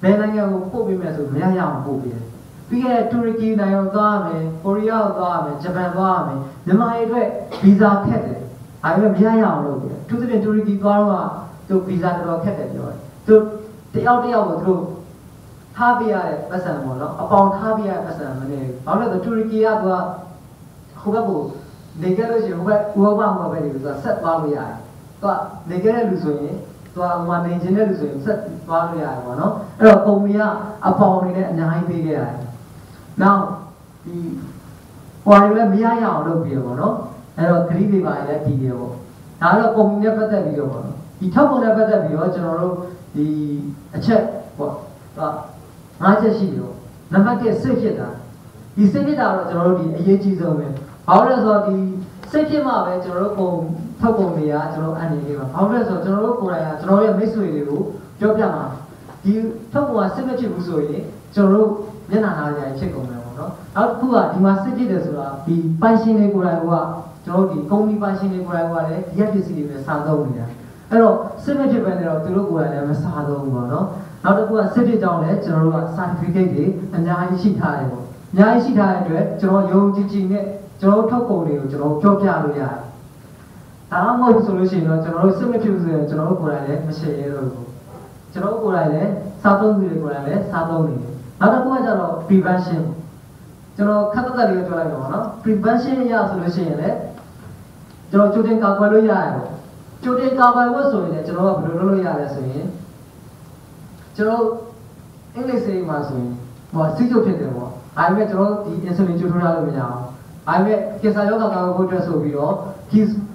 ဘယ်နိုင်ငံကိုပို့ပေးမယ်ဆိုမရရအောင်ပို့ပေးတယ်ပြီးခဲ့တဲ့တူရကီနိုင်ငံကိုသွားရမယ်ကိုရီးယားကိုသွားရမယ်ဂျပန်သွားရမယ်မြန်မာရဲ့အတွက်ဗီဇာခက်တယ်ဒါပေမဲ့မရရအောင်လုပ်တယ်သူသဖြင့်တူရကီသွားတော့သူဗီဇာတော်ခက်တယ်ပြောတယ်သူတယောက်ကိုသူထားပေးရတဲ့ပတ်စံပေါ့နော်အပေါင်ထားပေးရတဲ့ပတ်စံမနေဘူးဘာလို့လဲဆိုတူရကီကသူကဟိုဘက်ကိုနေကြလို့ရှိရင်ဟိုဘက်ဥရောပမှာပဲနေသူကဆက်သွားလို့ရတယ်သူကနေကြတဲ့လူဆိုရင်သူကဟိုနေခြင်းတဲ့လူဆိုရင်ဆက်သွားလို့ရတယ်ပေါ့နော်အဲ့တော့ကုမ္ပဏီကအပေါင်နေနဲ့အများကြီးပေးခဲ့ရတယ်နောက်ဒီဟိုအရင်လည်းမရရအောင်လုပ်ပြီးတော့ပေါ့နော်အဲ့တော့ဂရိတွေပါလည်းတည်တယ်ပေါ့ဒါတော့ကုမ္ပဏီနဲ့ပတ်သက်ပြီးတော့ပေါ့နော်ဒီထောက်ပုံနဲ့ပတ်သက်ပြီးတော့ကျွန်တော်တို့ဒီအချက်ပေါ့၅ချက်ရှိတယ်ပေါ့နံပါတ်1စိတ်ဖြစ်တာဒီစိတ်ဖြစ်တာတော့ကျွန်တော်တို့ဒီအရေးကြီးဆုံးပဲဘာလို့လဲဆိုတော့ဒီစိတ်ဖြစ်မှပဲကျွန်တော်တို့ထောက်ပုံတွေကကျွန်တော်အနေနဲ့ပါဘာလို့လဲဆိုတော့ကျွန်တော်တို့ကိုယ်တိုင်ကကျွန်တော်ရဲ့မိတ်ဆွေတွေကိုပြောပြမှာဒီထောက်ပုံကစိတ်မဖြစ်ဘူးဆိုရင်ကျွန်တော်တို့မျက်နှာနာကြရဖြစ်ကုန်တယ်ပေါ့နော်နောက်တစ်ခုကဒီမှာစိတ်ဖြစ်တယ်ဆိုတာဒီပိုင်ရှင်တွေကိုယ်တိုင်ကကျွန်တော်တို့ဒီကုမ္ပဏီပိုင်ရှင်တွေကိုယ်တိုင်ကလည်းဒီရက်ပစ္စည်းတွေပဲစားသုံးနေတာအဲ့တော့စိတ်မဖြစ်ပဲနေတော့သူတို့ကိုယ်တိုင်လည်းမစားသုံးဘူးပေါ့နော်နောက်တစ်ခုကစိတ်ဖြစ်ကြောင်းလည်းကျွန်တော်တို့က certificate တွေအများကြီးရှိထားတယ်ပေါ့အများကြီးရှိထားတဲ့အတွက်ကျွန်တော်ယုံကြည်နဲ့ကျွန်တော်ထုတ်ကုန်တွေကိုကျွန်တော်ပြောပြလို့ရတယ် ဒါမှမဟုတ်ဆိုလို့ရှိရင်တော့ကျွန်တော်တို့စစ်မဖြစ်ဘူးဆိုရင်ကျွန်တော်တို့ကိုယ်တိုင်လည်းမရှယ်ရဲတော့ဘူးကျွန်တော်တို့ကိုယ်တိုင်လည်းစားသုံးသူတွေကိုယ်တိုင်လည်းစားသုံးနေတယ်နောက်တစ်ခုကကျတော့ prevention ကျွန်တော်ခက်သက်လေးပြောလိုက်တော့နော် prevention ရဆိုလို့ရှိရင်လည်းကျွန်တော်ကြိုတင်ကာကွယ်လို့ရတယ်ပေါ့ကြိုတင်ကာကွယ်ဖို့ဆိုရင်လည်းကျွန်တော်ကဘယ်လိုလုပ်လို့ရလဲဆိုရင်ကျွန်တော်အင်္ဂလိပ်စာမှာဆိုရင်ဟိုစီးကျုပ်ဖြစ်တယ်ပေါ့ဒါပေမဲ့ကျွန်တော်ဒီ insulin ကျိုးထိုးရလို့မရအောင်ဒါပေမဲ့ကင်ဆာရောဂါကာကွယ်ဖို့အတွက်ဆိုပြီးတော့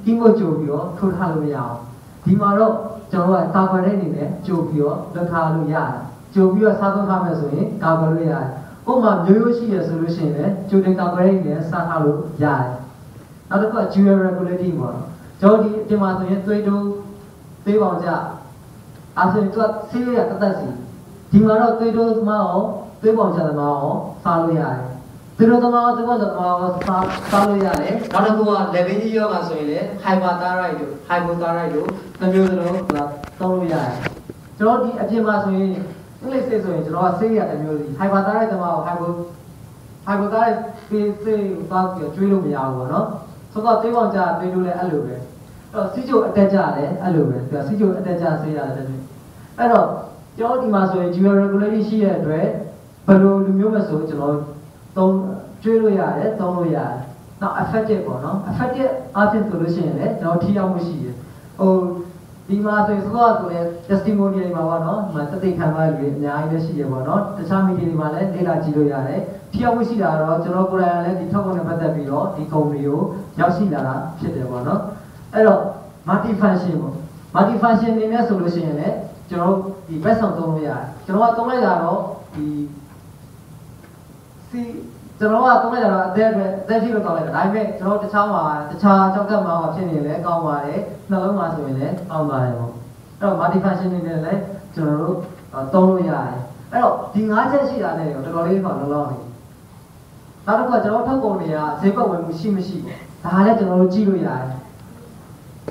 ကီမိုကြိုပြီးတော့ထိုးထားလို့မရအောင်ဒီမှာတော့ကျွန်တော်ကကာကွယ်တဲ့အနေနဲ့ကြိုပြီးတော့လက်ထားလို့ရတယ်ကြိုပြီးတော့စားသုံးထားမယ်ဆိုရင်ကာကွယ်လို့ရတယ်ကို့မှာမျိုးရိုးရှိရဆိုလို့ရှိရင်လည်းကြိုတင်ကာကွယ်တဲ့အနေနဲ့စားထားလို့ရတယ်နောက်တစ်ခုက dual regularity ပေါ့ကျွန်တော်ဒီအပြင်မှာဆိုရင်သွေးတိုးသေးပေါင်ကြအဲ့ဆိုရင်သူကဆေးရတသက်စီဒီမှာတော့သွေးတိုးသမားအောင်သွေးပေါင်ကြသမားအောင်စားလို့ရတယ်သွေးတိုးသမားအောင်သွေးပေါင်ကြသမားအောင်စားလို့ရတယ်နောက်တစ်ခုက level ကြီးရောဂါဆိုရင်လည်း hyperthyroid တို့ hypothyroid တို့တစ်မျိုးစလုံးသုံးလို့ရတယ်ကျွန်တော်ဒီအပြင်မှာဆိုရင်အင်္ဂလိပ်ဆေးဆိုရင်ကျွန်တော်ကဆေးရတစ်မျိုးစီ hyperthyroid သမားအောင် hypothyroid ဆေးကိုတောက်ပြီးကျွေးလို့မရဘူးပေါ့နော်ဆိုတော့သွေးပေါင်ကြသွေးတိုးလည်းအဲ့လိုပဲအဲ့တော့စီးကျိုအတက်ကြတယ်အဲ့လိုပဲသူကစီးကျိုအတက်ကြဆေးရတယ်တဲ့အဲ့တော့ကျွန်တော်ဒီမှာဆိုရင် dual regularity ရှိတဲ့အတွက်ဘယ်လိုလူမျိုးမဆိုကျွန်တော်သုံးကျွေးလို့ရတယ်သုံးလို့ရတယ်နောက် effective ပေါ့နော် effective အားဖြင့်ဆိုလို့ရှိရင်လည်းကျွန်တော်ထိရောက်မှုရှိတယ်ဟိုဒီမှာဆိုရင်ဆိုတော့ဆိုရင် testimony တွေမှာပေါ့နော်ဒီမှာသက်သေခံရလူတွေအများကြီးလည်းရှိရပေါ့နော်တခြား media တွေမှာလည်းလေ့လာကြည့်လို့ရတယ်ထိရောက်မှုရှိတာတော့ကျွန်တော်ကိုယ်တိုင်လည်းဒီထောက်ကုန်နဲ့ပတ်သက်ပြီးတော့ဒီကုမ္ပဏီကိုရောက်ရှိလာတာဖြစ်တယ်ပေါ့နော်အဲ့တော့ multi function ပေါ့ multi function နေနဲ့ဆိုလို့ရှိရင်လည်းကျွန်တော်ဒီဘက်ဆောင်သုံးလို့ရတယ်ကျွန်တော်ကသုံးလိုက်တာတော့ဒီစီကျွန်တော်ကသုံးလိုက်တာတော့အသက်ရှိလို့ကောင်းလိုက်တာဒါပေမဲ့ကျွန်တော်တခြားကြောက်ကမှာဖြစ်နေလဲကောင်းပါတယ်နှလုံးမှာဆိုရင်လည်းကောင်းပါတယ်ပေါ့အဲ့တော့ multi function နေနဲ့လည်းကျွန်တော်တို့သုံးလို့ရတယ်အဲ့တော့ဒီ၅ချက်ရှိတာနဲ့တော့တော်တော်လေးတော့လုံးလုံးနေနောက်တစ်ခုကကျွန်တော်ထုတ်ကုန်တွေကဈေးကွက်ဝင်မှုရှိမရှိပေါ့ဒါလည်းကျွန်တော်တို့ကြည့်လို့ရတယ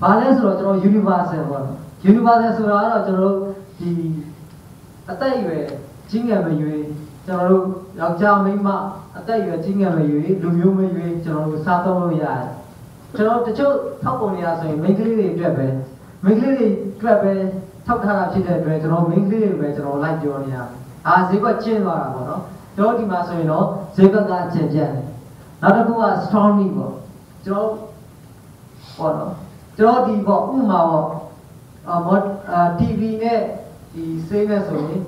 ်ဘာလဲဆိုတော့ကျွန်တော် universal ပေါ့ universal ဆိုတာကတော့ကျွန်တော်တို့ဒီအသက်အရွယ်ကြီးငယ်မရွေးကျွန်တော်တို့ယောက်ျားမိန်းမအသက်အရွယ်ကြီးငယ်မရွေးလူမျိုးမရွေးကျွန်တော်တို့စားသုံးလို့ရတယ်ကျွန်တော်တချို့ထောက်ပုံတွေကဆိုရင်မိန်းကလေးတွေအတွက်ပဲမိန်းကလေးတွေအတွက်ပဲထောက်ထားတာဖြစ်တဲ့အတွက်ကျွန်တော်မိန်းကလေးတွေပဲကျွန်တော်လိုက်ပြောနေရတယ်ဈေးကွက်ကျင်းသွားတာပေါ့နော်ကျွန်တော်ဒီမှာဆိုရင်တော့ဈေးကွက်ကကျင်းပြတ်တယ်နောက်တစ်ခုက strongly ပေါ့ကျွန်တော်ပေါ့နော်ကျွန်တော်ဒီပေါ့ဥမာပေါ့TV နဲ့ဒီဆေးနဲ့ဆိုရင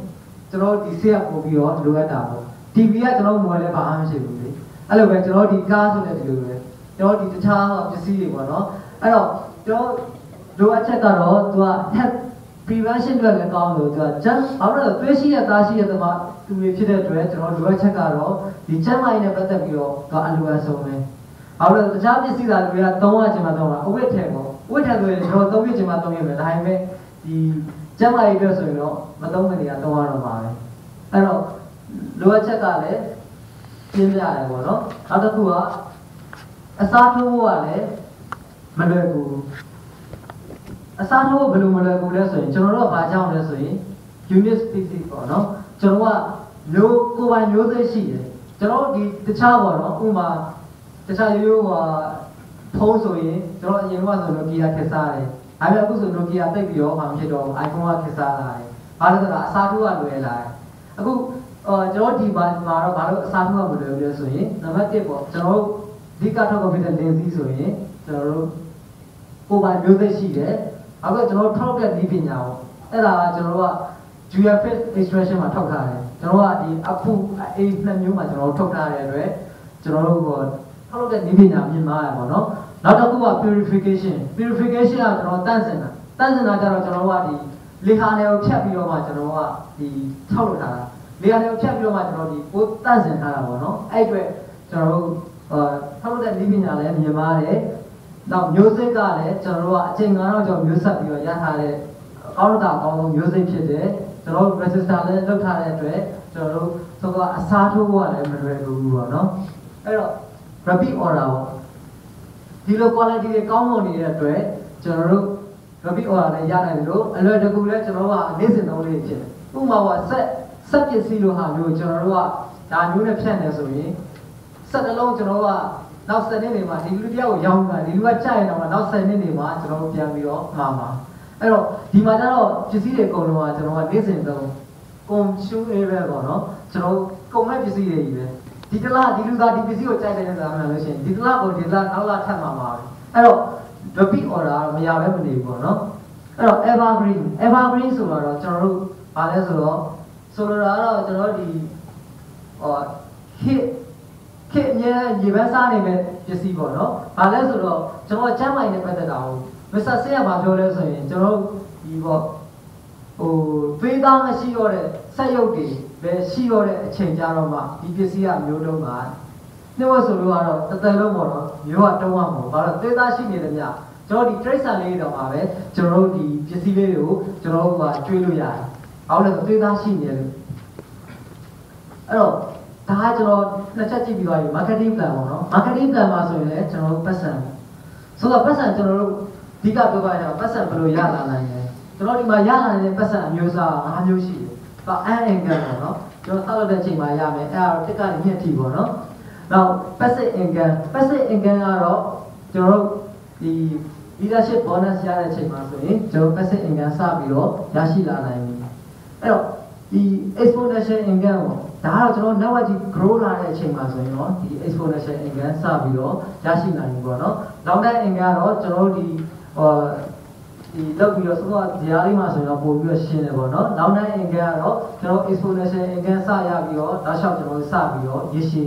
်ကျွန်တော်ဒီဆေးကပို့ပြီးတော့လိုအပ်တာပေါ့ TV ကကျွန်တော်မွေးလဲဘာမှမရှိဘူးလေအဲ့လိုပဲကျွန်တော်ဒီကားဆိုတဲ့ဒီလိုပဲကျွန်တော်ဒီတခြားပစ္စည်းတွေပေါ့နော်အဲ့တော့ကျွန်တော်လိုအပ်ချက်ကတော့သူက health prevention တွေလည်းကောင်းလို့သူက just ဘာလို့လဲသွေးရှိရသားရှိရတဲ့မှာသူတွေဖြစ်တဲ့အတွက်ကျွန်တော်လိုအပ်ချက်ကတော့ဒီကျန်းမာရေးနဲ့ပတ်သက်ပြီးတော့အလိုအပ်ဆုံးပဲဘာလို့လဲတခြားပစ္စည်းတွေကသုံးရချင်မှသုံးတာအဝတ်ထည်ပေါ့ဝတ်ထည်ဆိုရင်ကျွန်တော်သုံးရချင်မှသုံးရမယ်ဒါပေမဲ့ဒီကျန်းမာရေးအတွက်ဆိုရင်တော့မသုံးမနေရသုံးရတော့မှာပဲအဲ့တော့လိုအပ်ချက်ကလည်းပြင်းပြရတယ်ပေါ့နော်နောက်တစ်ခုကအစားထိုးဖို့ကလည်းမလွယ်ဘူးအစားထိုးဘယ်လိုမလွယ်ဘူးလဲဆိုရင်ကျွန်တော်တို့ကဘာကြောင့်လဲဆိုရင် unit species ပေါ့နော်ကျွန်တော်ကမျိုးကိုယ်ပိုင်မျိုးစိတ်ရှိတယ်ကျွန်တော်ဒီတခြားပေါ့နော်ဥပမာတခြားရိုးဖုန်းဆိုရင်ကျွန်တော်အရင်ကဆို Nokia ခက်စားတယ်ဒါပေမဲ့အခုဆို Nokia တိတ်ပြီးတော့ဘာမှဖြစ်တော့ iPhone ကခက်စားလာတယ်ဘာလို့လဲဆိုတော့အစားထိုးကလွယ်လာတယ်အခုကျွန်တော်ဒီမှာတော့ဘာလို့အစားထိုးကမလွယ်ဘူးလဲဆိုရင်နံပါတ်1ပေါ့ကျွန်တော်တို့ဒီကထောက်ဖြစ်တဲ့ lens ဆိုရင်ကျွန်တော်တို့ကိုယ်ပိုင်မျိုးစိတ်ရှိတယ်အခုကျွန်တော်ထောက်တဲ့ဒီပညာပေါ့အဲ့ဒါကကျွန်တော်တို့က dual phase extraction မှာထောက်ထားတယ်ကျွန်တော်ကဒီအခုအေးနှစ်မျိုးမှာကျွန်တော်ထုတ်ထားတဲ့အတွက်ကျွန်တော်တို့ထောက်တဲ့ဒီပညာမြင်မှာရပါတော့နောက်တစ်ခုက purification ကကျွန်တော်တန့်စင်တာကြတော့ကျွန်တော်ကဒီလေဟာနယ်ကိုဖြတ်ပြီးတော့မှကျွန်တော်ကဒီထောက်လို့ထားတာလေဟာနယ်ကိုဖြတ်ပြီးတော့မှကျွန်တော်ဒီကိုတန့်စင်ထားတာပေါ့နော်အဲ့အတွက်ကျွန်တော်တို့ထောက်တဲ့ဒီပညာလည်းမြင်ပါတယ်နောက်မျိုးစိတ်ကလည်းကျွန်တော်တို့ကအချိန်9ကျော်မျိုးဆက်ပြီးတော့ရထားတဲ့ကောင်းတာအကောင်းဆုံးမျိုးစိတ်ဖြစ်တယ်ကျွန်တော်တို့ register လည်းလုပ်ထားတဲ့အတွက်ကျွန်တော်တို့ဆိုတော့အစားထိုးဖို့ကလည်းမလွယ်ဘူးပေါ့နော်အဲ့တော့ repeat order ပေါ့ဒီလို quality တွေကောင်းမွန်နေတဲ့အတွက်ကျွန်တော်တို့ repeat order လည်းရနိုင်တယ်လို့အလွယ်တကူလည်းကျွန်တော်တို့ကနေ့စဉ်သုံးလေးဖြစ်တယ်ဥပမာကဆက်ပစ္စည်းလိုဟာမျိုးကျွန်တော်တို့ကဒါမျိုးနဲ့ဖြတ်နေဆိုရင်ဆက်တစ်လုံးကျွန်တော်တို့က နောက်7နှစ်နေမှာဒီလူတယောက်ကိုရောင်းတာဒီလူကကြိုက်ရင်တော့နောက်7နှစ်နေမှာကျွန်တော်တို့ပြန်ပြီးတော့မှာအဲ့တော့ဒီမှာကျတော့ပစ္စည်းတွေအကုန်လုံးကကျွန်တော်ကနေ့စဉ်သုံး consume area ပေါ့နော်ကျွန်တော်ကုန်မဲ့ပစ္စည်းတွေကြီးပဲဒီတလားဒီလူသားဒီပစ္စည်းကိုကြိုက်တယ်ဆိုတာမှန်လို့ရှိရင်ဒီတလားကိုဒီတလားနောက်လာထပ်မှာပါပဲအဲ့တော့ repeat order မရဘဲမနေဘူးပေါ့နော်အဲ့တော့ evergreen ဆိုတော့ကျွန်တော်တို့ဗာလဲဆိုတော့ဆိုလိုတာကတော့ကျွန်တော်ဒီခေအမြဲရေပန်းစားနေမဲ့ပစ္စည်းပေါ့နော်ဗာလဲဆိုတော့ကျွန်တော်ချမ်းမိုင်နဲ့ပတ်သက်တာကိုမစ္စတာဆင်းကဗာပြောလဲဆိုရင်ကျွန်တော်ဒီပေါ့သွေးသားမရှိတော့တဲ့ဆက်ရုပ်တွေပဲရှိတော့တဲ့အချိန်ကြတော့မှဒီပစ္စည်းကမျိုးတုံးပါနှိမ့်ဝဆိုလို့ကတော့တစ်သက်လုံးပေါ့နော်မျိုးကတုံးရမှာဘာလို့သွေးသားရှိနေတယ်မြကျွန်တော်ဒီ trace လေးတော့မှာပဲကျွန်တော်တို့ဒီပစ္စည်းလေးတွေကိုကျွန်တော်တို့ကကျွေးလို့ရတယ်အောက်လည်းသွေးသားရှိနေတယ်လို့အဲ့တော့ဒါကကျွန်တော်နှစ်ချက်ကြည့်ပြီးသွားပြီ marketing plan ပေါ့နော် marketing plan မှာဆိုရင်လည်းကျွန်တော်တို့ပတ်စံဆိုတော့ပတ်စံကျွန်တော်တို့အဓိကပြောပြရတာပတ်စံဘယ်လိုရလာနိုင်လဲကျွန်တော်ဒီမှာရလာတဲ့ပတ်စံအမျိုးအစား5မျိုးရှိတယ်။ဘာအန်အင်ကန်ပေါ့နော်။ကျွန်တော်ဆောက်လုပ်တဲ့အချိန်မှာရမယ်။အဲ့ဒါတော့တစ်ကနေ2ထိပေါ့နော်။နောက် passive income ကတော့ကျွန်တော်တို့ဒီ leadership bonus ရတဲ့အချိန်မှာဆိုရင်ကျွန်တော် passive income စပြီးတော့ရရှိလာနိုင်ပြီ။အဲ့တော့ဒီ exponential income ပေါ့ဒါကတော့ကျွန်တော် network ကြီး grow လာတဲ့အချိန်မှာဆိုရင်တော့ဒီ exponential income စပြီးတော့ရရှိနိုင်ပြီပေါ့နော်။နောက်တဲ့ income ကတော့ကျွန်တော်တို့ဒီဒီလောက်ပြီးတော့ဆိုတော့ဇာတ်လေးမှာဆိုရင်တော့ပို့ပြီးတော့ရှင်းတယ်ပေါ့နော်နောက်တဲ့ income ကတော့ကျွန်တော် exponential income စရပြီးတော့နောက်လျှောက်ကျွန်တော်စပြီးတော့ရရှိ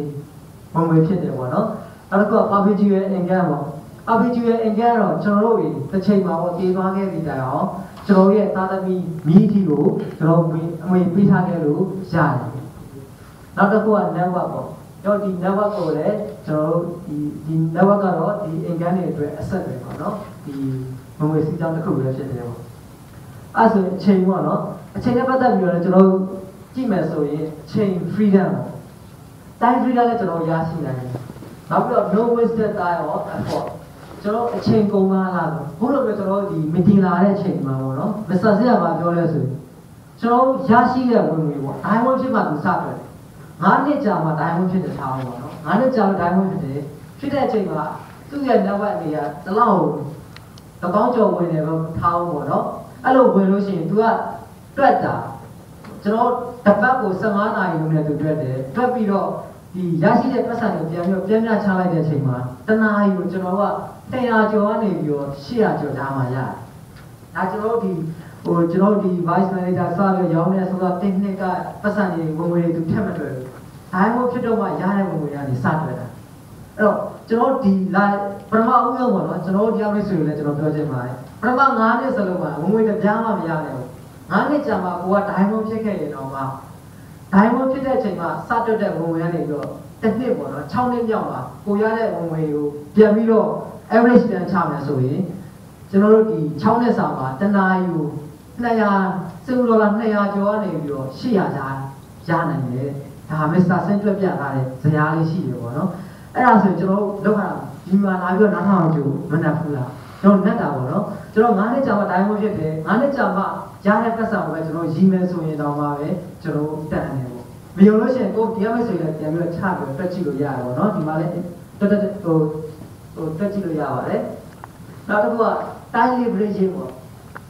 ဝင်ဝင်ဖြစ်တယ်ပေါ့နော်နောက်တစ်ခုက perpetual income ပေါ့ perpetual income ကတော့ကျွန်တော်တို့တစ်ချိန်မှာပေါ့တည်သွားခဲ့ပြီးတိုင်အောင်ကျွန်တော်ရဲ့သားသမီးမိအထိကိုကျွန်တော်အမွေပေးထားခဲ့လို့ရတယ်နောက်တစ်ခုက network ပေါ့တော့ဒီ network ကိုလည်းကျွန်တော်တို့ဒီ network ကတော့ဒီ income တွေအတွက် asset ပဲပေါ့နော်ဒီမငွေစီးကြောင်းတစ်ခုပဲဖြစ်တယ်ပေါ့အဲ့ဆိုအချိန်ပေါ့နော်အချိန်နဲ့ပတ်သက်ပြီးတော့ကျွန်တော်ကြည့်မယ်ဆိုရင်အချိန် freedom ပေါ့ time freedom လည်းကျွန်တော်ရရှိနိုင်တယ်နောက်ပြီးတော့ no wasted time or effort ကျွန်တော်အချိန်ကုန်ကားလာတော့ဘုလိုပဲကျွန်တော်ဒီမတင်လာတဲ့အချိန်မှာပေါ့နော်မဆက်စရပါပြောလဲဆိုရင်ကျွန်တော်ရရှိတဲ့ဝင်ငွေပေါ့ diamond ဖြစ်မှသူစတယ်9နှစ်ကြာမှ diamond ဖြစ်တဲ့ထားအောင်ပေါ့နော်9နှစ်ကြာလို့ diamond ဖြစ်တယ်ဖြစ်တဲ့အချိန်မှာသူ့ရဲ့ network နေရာတလောက်တကောင်းကျော်ဝင်တယ်ပဲထားအောင်ပေါ့နော်အဲ့လိုဝင်လို့ရှိရင် तू ကတွက်တာကျွန်တော်တစ်ပတ်ကို15နာရီလုံးနဲ့ तू တွက်တယ်တွက်ပြီးတော့ဒီရရှိတဲ့ပတ်စံကိုပြန်ပြီးပြန်ချလိုက်တဲ့အချိန်မှာတနာရီကိုကျွန်တော်က100ကျော်ကနေပြီးတော့800ကျော်ထားမှရတယ်ဒါကျွန်တော်ဒီကျွန်တော်ဒီ vice manager စပြီးရောင်းနေဆိုတော့တစ်နှစ်ကပတ်စံတွေဝင်ဝင်တွေ तू ထက်မတွက်ဘူးဒါမှမဟုတ်ဖြစ်တော့မှရတဲ့ဝင်ဝင်တွေကနေစတွက်တာအဲ့တော့ကျွန်တော်ဒီလာပထမဦးဆုံးပေါ့နော်ကျွန်တော်တရားမိတ်ဆွေတွေလည်းကျွန်တော်ပြောချင်ပါတယ်ပထမ9နှစ်စလုံးမှာဝင်ဝင်တပြားမှမရနိုင်ဘူး9နှစ်ကြာမှကိုက diamond ဖြစ်ခဲ့ရင်တော့မှ diamond ဖြစ်တဲ့အချိန်မှာစတွက်တဲ့ဝင်ဝင်ကနေပြီးတော့တစ်နှစ်ပေါ့နော်6နှစ်မြောက်မှာကိုရတဲ့ဝင်ဝင်ကိုပြန်ပြီးတော့ average ပြန်ချမယ်ဆိုရင်ကျွန်တော်တို့ဒီ6နှစ်စာမှာတနာရီကို200စင်ဒေါ်လာ200ကျော်ကနေပြီးတော့800ကျားရနိုင်တယ်ဒါမစ္စတာဆင်းတွက်ပြထားတဲ့ဇာတ်လေးရှိတယ်ပေါ့နော်အဲ့ဒါဆိုရင်ကျွန်တော်တို့လောက်တာဒီမှာလာပြီးတော့နားထောင်အောင်ကြိုမနှက်ဘူးလားကျွန်တော်နှက်တာပေါ့နော်ကျွန်တော်9နှစ်ကြာမှ diamond ဖြစ်တယ်9နှစ်ကြာမှရတဲ့ပတ်စံကိုပဲကျွန်တော်ရည်မယ်ဆိုရင်တော့မှပဲကျွန်တော်တန်တယ်ပေါ့မယုံလို့ရှိရင်ကိုတရားမဲ့ဆိုရင်ပြန်ပြီးတော့ချပြီးတွက်ကြည့်လို့ရတယ်ပေါ့နော်ဒီမှာလည်းတွက်ကြည့်လို့ရပါတယ်နောက်တစ်ခုက time leveraging ပေါ့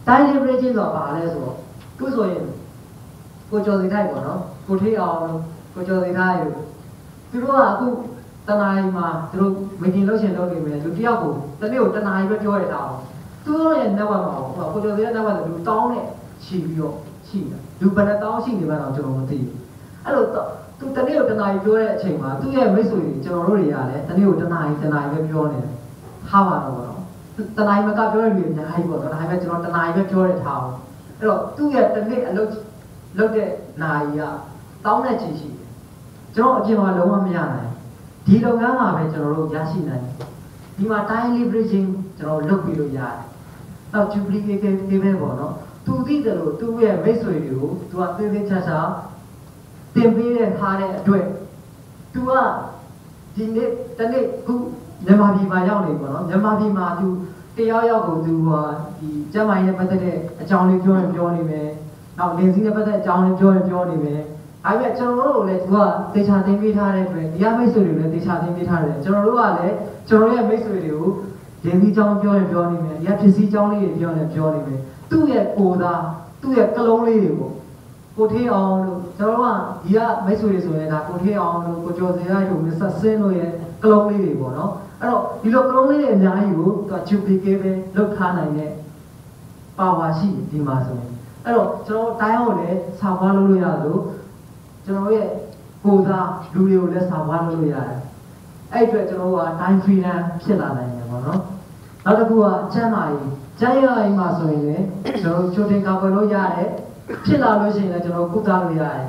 time leveraging ဆိုတာဘာလဲဆိုတော့သူဆိုရင်ကိုကျော်စီထိုက်ပေါ့နော်ကိုထေးအောင်ကိုကျော်စီထိုက်သူတို့ကအခုတနာရီမှာသူတို့မတင်လို့ရှင်လုပ်နေမယ်လူတယောက်ကိုတနေ့ကိုတနာရီပဲပြောရတာအောင်သူတို့ရဲ့ network မှာပေါ့ကိုကျော်စီရဲ့ network ဆိုလူတောင်းနဲ့ချီပြီးတော့ရှိတယ်လူဘယ်နှတောင်းရှိနေမှတော့ကျွန်တော်မသိဘူးအဲ့လိုသူတနေ့ကိုတနာရီပြောတဲ့အချိန်မှာသူ့ရဲ့မိတ်ဆွေတွေကျွန်တော်တို့တွေကလည်းတနေ့ကိုတနာရီပဲပြောနေတယ်ထားပါတော့ပေါ့နော်တနာရီမကပြောရလို့အများကြီးပေါ့နော်ဒါပေမဲ့ကျွန်တော်တနာရီပဲပြောရထားအောင်အဲ့တော့သူ့ရဲ့တနေ့အလုပ်လုပ်တဲ့နာရီကတောင်းနဲ့ချီရှိတယ်ကျွန်တော်အပြင်မှာလုံးဝမရနိုင်ဒီလုပ်ငန်းမှာပဲကျွန်တော်တို့ရရှိနိုင်ဒီမှာ time leveraging ကျွန်တော်လုပ်ပြီးလို့ရတယ်နောက် duplicate ပဲပေါ့နော်သူသိတယ်လို့သူ့ရဲ့မိတ်ဆွေတွေကိုသူကသေသေးချာချာတင်ပေးတဲ့ထားတဲ့အတွက်သူကဒီနေ့တနေ့ခုမြန်မာပြည်မှာရောက်နေပေါ့နော်မြန်မာပြည်မှာသူတယောက်ကိုသူဒီကျမ်းမာရေးနဲ့ပတ်သက်တဲ့အကြောင်းလေးပြောနေမယ်နောက်လင်စီးနဲ့ပတ်သက်အကြောင်းလေးပြောနေမယ် ဒါပေမဲ့ကျွန်တော်တို့လည်းသူကတေချာသိမ်းပေးထားတဲ့အတွက်ဒီမိတ်ဆွေတွေလည်းတေချာသိမ်းပေးထားတယ်ကျွန်တော်တို့ကလည်းကျွန်တော်ရဲ့မိတ်ဆွေတွေကိုရင်းနှီးကြောင်းပြောရင်ပြောနေမယ်ဒီဖြစ်စည်းကြောင်းလေးတွေပြောနေနေမယ်သူ့ရဲ့ကိုယ်သားသူ့ရဲ့ကလုံးလေးတွေကိုကိုထေးအောင်လို့ကျွန်တော်တို့ကဒီကမိတ်ဆွေတွေဆိုရင်ဒါကိုထေးအောင်လို့ကိုကျော်စင်ရတို့မစ္စတာဆင်းတို့ရဲ့ကလုံးလေးတွေပေါ့နော်အဲ့တော့ဒီလိုကလုံးလေးတွေအများကြီးကိုသူက duplicate ပဲလုပ်ထားနိုင်တဲ့ power ရှိဒီမှာဆိုရင်အဲ့တော့ကျွန်တော်တိုင်းအောင်လည်းဆောင်းပါလို့ရလို့ကျွန်တော်ရဲ့ကိုယ်သားလူတွေကိုလည်းဆောင်းပါလို့ရတယ်အဲ့အတွက်ကျွန်တော်က time freedom ဖြစ်လာနိုင်တယ်ပေါ့နော်နောက်တစ်ခုကကျန်းမာရေးကျန်းမာရေးမှာဆိုရင်လည်းကျွန်တော်ချိုတင်ကာကွယ်လို့ရတယ်ဖြစ်လာလို့ရှိရင်လည်းကျွန်တော်ကုသလို့ရတယ်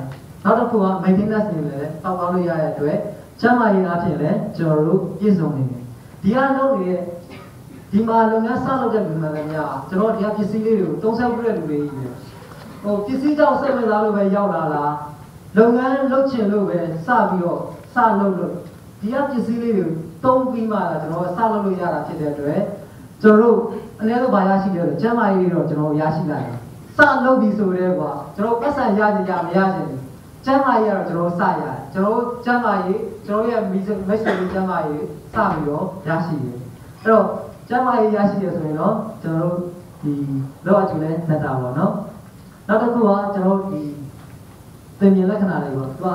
နောက်တစ်ခုက maintenance တွေလည်းတောက်လို့ရတဲ့အတွက်ကျန်းမာရေးအဖြစ်လည်းကျွန်တော်တို့ပြည့်စုံနေတယ်ဒီအလုံးတွေဒီမှာလုပ်ငန်းစလုပ်တဲ့လူတွေလည်းများကျွန်တော်ဒီပစ္စည်းလေးတွေကိုသုံးဆောင်ပြတဲ့လူတွေကြီးပဲဟိုပစ္စည်းကြောင့်စိတ်ဝင်စားလို့ပဲရောက်လာလားလုပ်ငန်းလုပ်ချင်လို့ပဲစပြီးတော့စလုပ်လို့ဒီပစ္စည်းလေးတွေသုံးပြီးမှကျွန်တော်စလုပ်လို့ရတာဖြစ်တဲ့အတွက်ကျွန်တော်တို့အနည်းဆုံးဘာရရှိတယ်လဲကျန်းမာရေးတော့ကျွန်တော်ရရှိလိုက်တယ်စလုပ်ပြီးဆိုတော့ကွာကျွန်တော်ပတ်စံရချင်ရမရချင်ဘူးကျန်းမာရေးကတော့ကျွန်တော်စရတယ်ကျွန်တော်ကျန်းမာရေးကျွန်တော်ရဲ့မိတ်ဆွေကျန်းမာရေးစပြီးတော့ရရှိတယ်အဲ့တော့ကျန်းမာရေးရရှိရဆိုရင်တော့ကျွန်တော်တို့ဒီလောက်အကျိုးနဲ့နှစ်တာပေါ့နော်နောက်တစ်ခုကကျွန်တော်ဒီသင်မြင်လက္ခဏာတွေပေါ့သူက